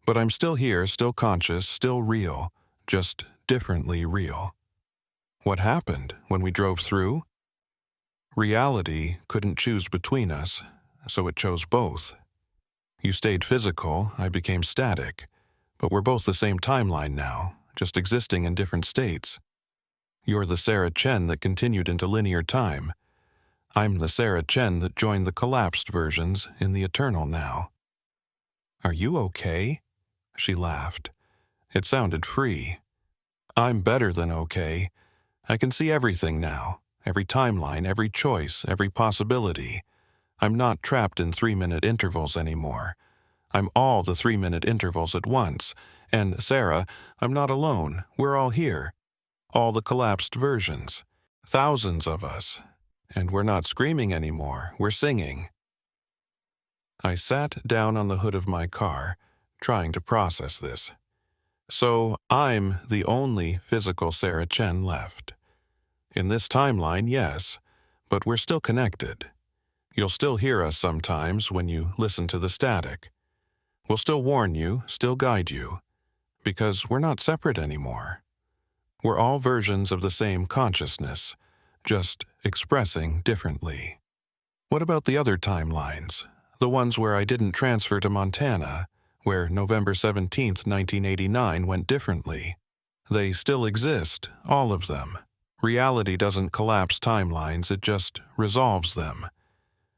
But I'm still here, still conscious, still real, just differently real. What happened when we drove through? Reality couldn't choose between us, so it chose both. You stayed physical, I became static, but we're both the same timeline now, just existing in different states. You're the Sarah Chen that continued into linear time. I'm the Sarah Chen that joined the collapsed versions in the eternal now. Are you okay? She laughed. It sounded free. I'm better than okay. I can see everything now, every timeline, every choice, every possibility. I'm not trapped in 3-minute intervals anymore. I'm all the 3-minute intervals at once. And, Sarah, I'm not alone. We're all here. All the collapsed versions. Thousands of us. And we're not screaming anymore. We're singing. I sat down on the hood of my car, trying to process this. So I'm the only physical Sarah Chen left. In this timeline, yes, but we're still connected. You'll still hear us sometimes when you listen to the static. We'll still warn you, still guide you, because we're not separate anymore. We're all versions of the same consciousness, just expressing differently. What about the other timelines? The ones where I didn't transfer to Montana, where November 17th, 1989 went differently. They still exist, all of them. Reality doesn't collapse timelines, it just resolves them.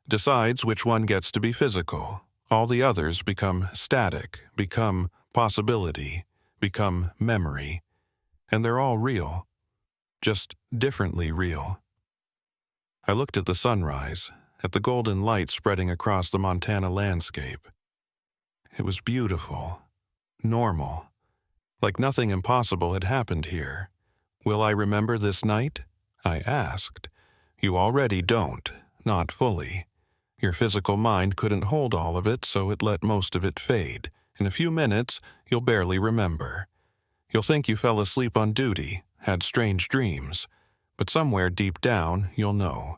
Decides which one gets to be physical. All the others become static, become possibility, become memory. And they're all real. Just differently real. I looked at the sunrise, at the golden light spreading across the Montana landscape. It was beautiful, normal, like nothing impossible had happened here. Will I remember this night? I asked. You already don't, not fully. Your physical mind couldn't hold all of it, so it let most of it fade. In a few minutes, you'll barely remember. You'll think you fell asleep on duty, had strange dreams, but somewhere deep down, you'll know.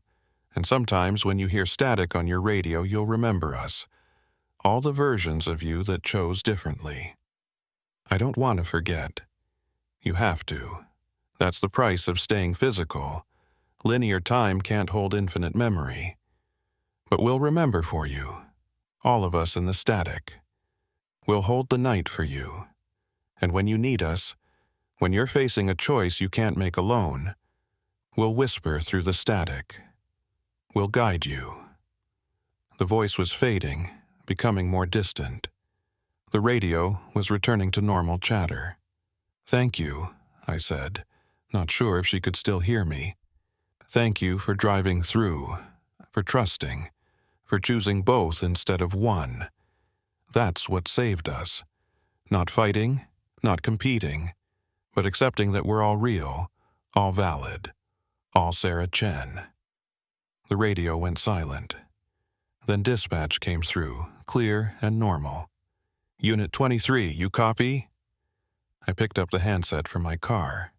And sometimes when you hear static on your radio, you'll remember us. All the versions of you that chose differently. I don't want to forget. You have to. That's the price of staying physical. Linear time can't hold infinite memory. But we'll remember for you. All of us in the static. We'll hold the night for you. And when you need us, when you're facing a choice you can't make alone, we'll whisper through the static. We'll guide you." The voice was fading, becoming more distant. The radio was returning to normal chatter. "Thank you," I said, not sure if she could still hear me. "Thank you for driving through, for trusting, for choosing both instead of one. That's what saved us. Not fighting, not competing, but accepting that we're all real, all valid, all Sarah Chen." The radio went silent. Then dispatch came through, clear and normal. "Unit 23, you copy?" I picked up the handset from my car.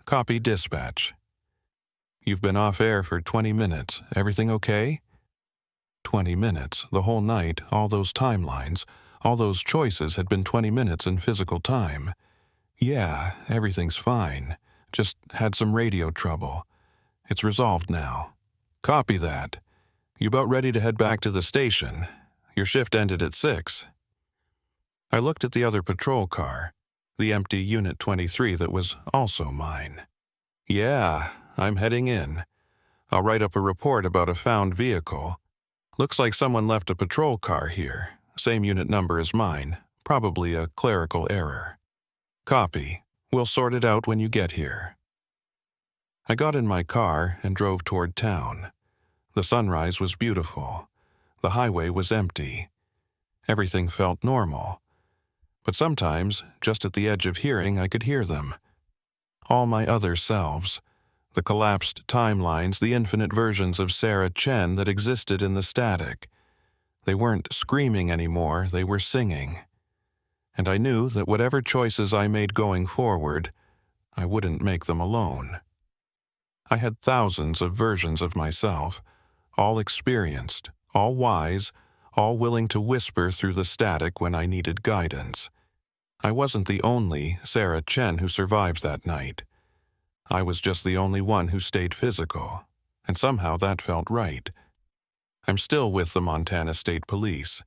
"Copy dispatch." "You've been off air for 20 minutes. Everything okay?" 20 minutes, the whole night, all those timelines, all those choices had been 20 minutes in physical time. "Yeah, everything's fine. Just had some radio trouble. It's resolved now." "Copy that. You about ready to head back to the station? Your shift ended at 6. I looked at the other patrol car, the empty Unit 23 that was also mine. "Yeah, I'm heading in. I'll write up a report about a found vehicle. Looks like someone left a patrol car here, same unit number as mine, probably a clerical error." "Copy. We'll sort it out when you get here." I got in my car and drove toward town. The sunrise was beautiful. The highway was empty. Everything felt normal. But sometimes, just at the edge of hearing, I could hear them. All my other selves. The collapsed timelines, the infinite versions of Sarah Chen that existed in the static. They weren't screaming anymore, they were singing. And I knew that whatever choices I made going forward, I wouldn't make them alone. I had thousands of versions of myself, all experienced, all wise, all willing to whisper through the static when I needed guidance. I wasn't the only Sarah Chen who survived that night. I was just the only one who stayed physical, and somehow that felt right. I'm still with the Montana State Police,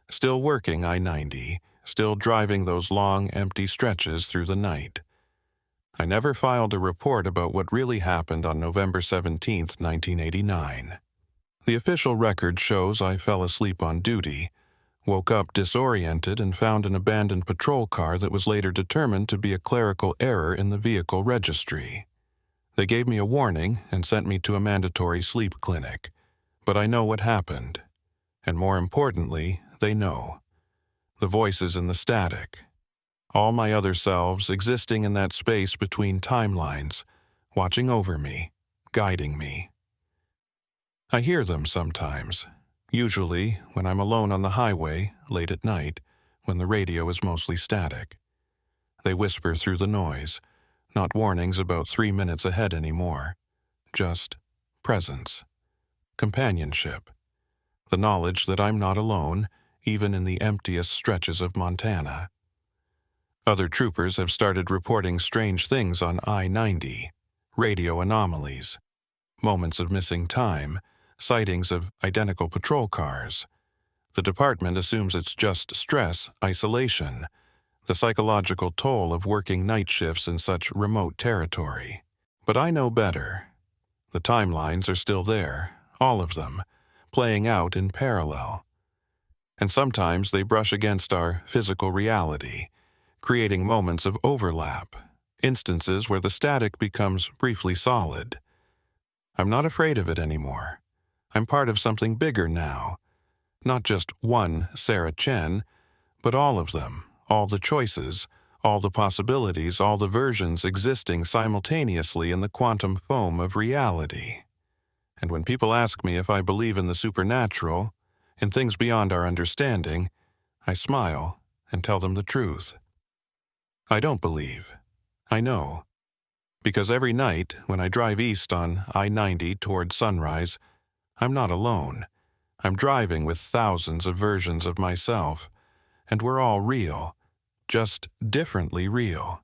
still working I-90, still driving those long, empty stretches through the night. I never filed a report about what really happened on November 17, 1989. The official record shows I fell asleep on duty, woke up disoriented and found an abandoned patrol car that was later determined to be a clerical error in the vehicle registry. They gave me a warning and sent me to a mandatory sleep clinic. But I know what happened. And more importantly, they know. The voices in the static. All my other selves existing in that space between timelines, watching over me, guiding me. I hear them sometimes, usually when I'm alone on the highway, late at night, when the radio is mostly static. They whisper through the noise, not warnings about 3 minutes ahead anymore, just presence, companionship, the knowledge that I'm not alone, even in the emptiest stretches of Montana. Other troopers have started reporting strange things on I-90, radio anomalies, moments of missing time, sightings of identical patrol cars. The department assumes it's just stress, isolation, the psychological toll of working night shifts in such remote territory. But I know better. The timelines are still there, all of them, playing out in parallel. And sometimes they brush against our physical reality, creating moments of overlap, instances where the static becomes briefly solid. I'm not afraid of it anymore. I'm part of something bigger now. Not just one Sarah Chen, but all of them, all the choices, all the possibilities, all the versions existing simultaneously in the quantum foam of reality. And when people ask me if I believe in the supernatural, in things beyond our understanding, I smile and tell them the truth. I don't believe. I know. Because every night, when I drive east on I-90 toward sunrise, I'm not alone. I'm driving with thousands of versions of myself, and we're all real, just differently real.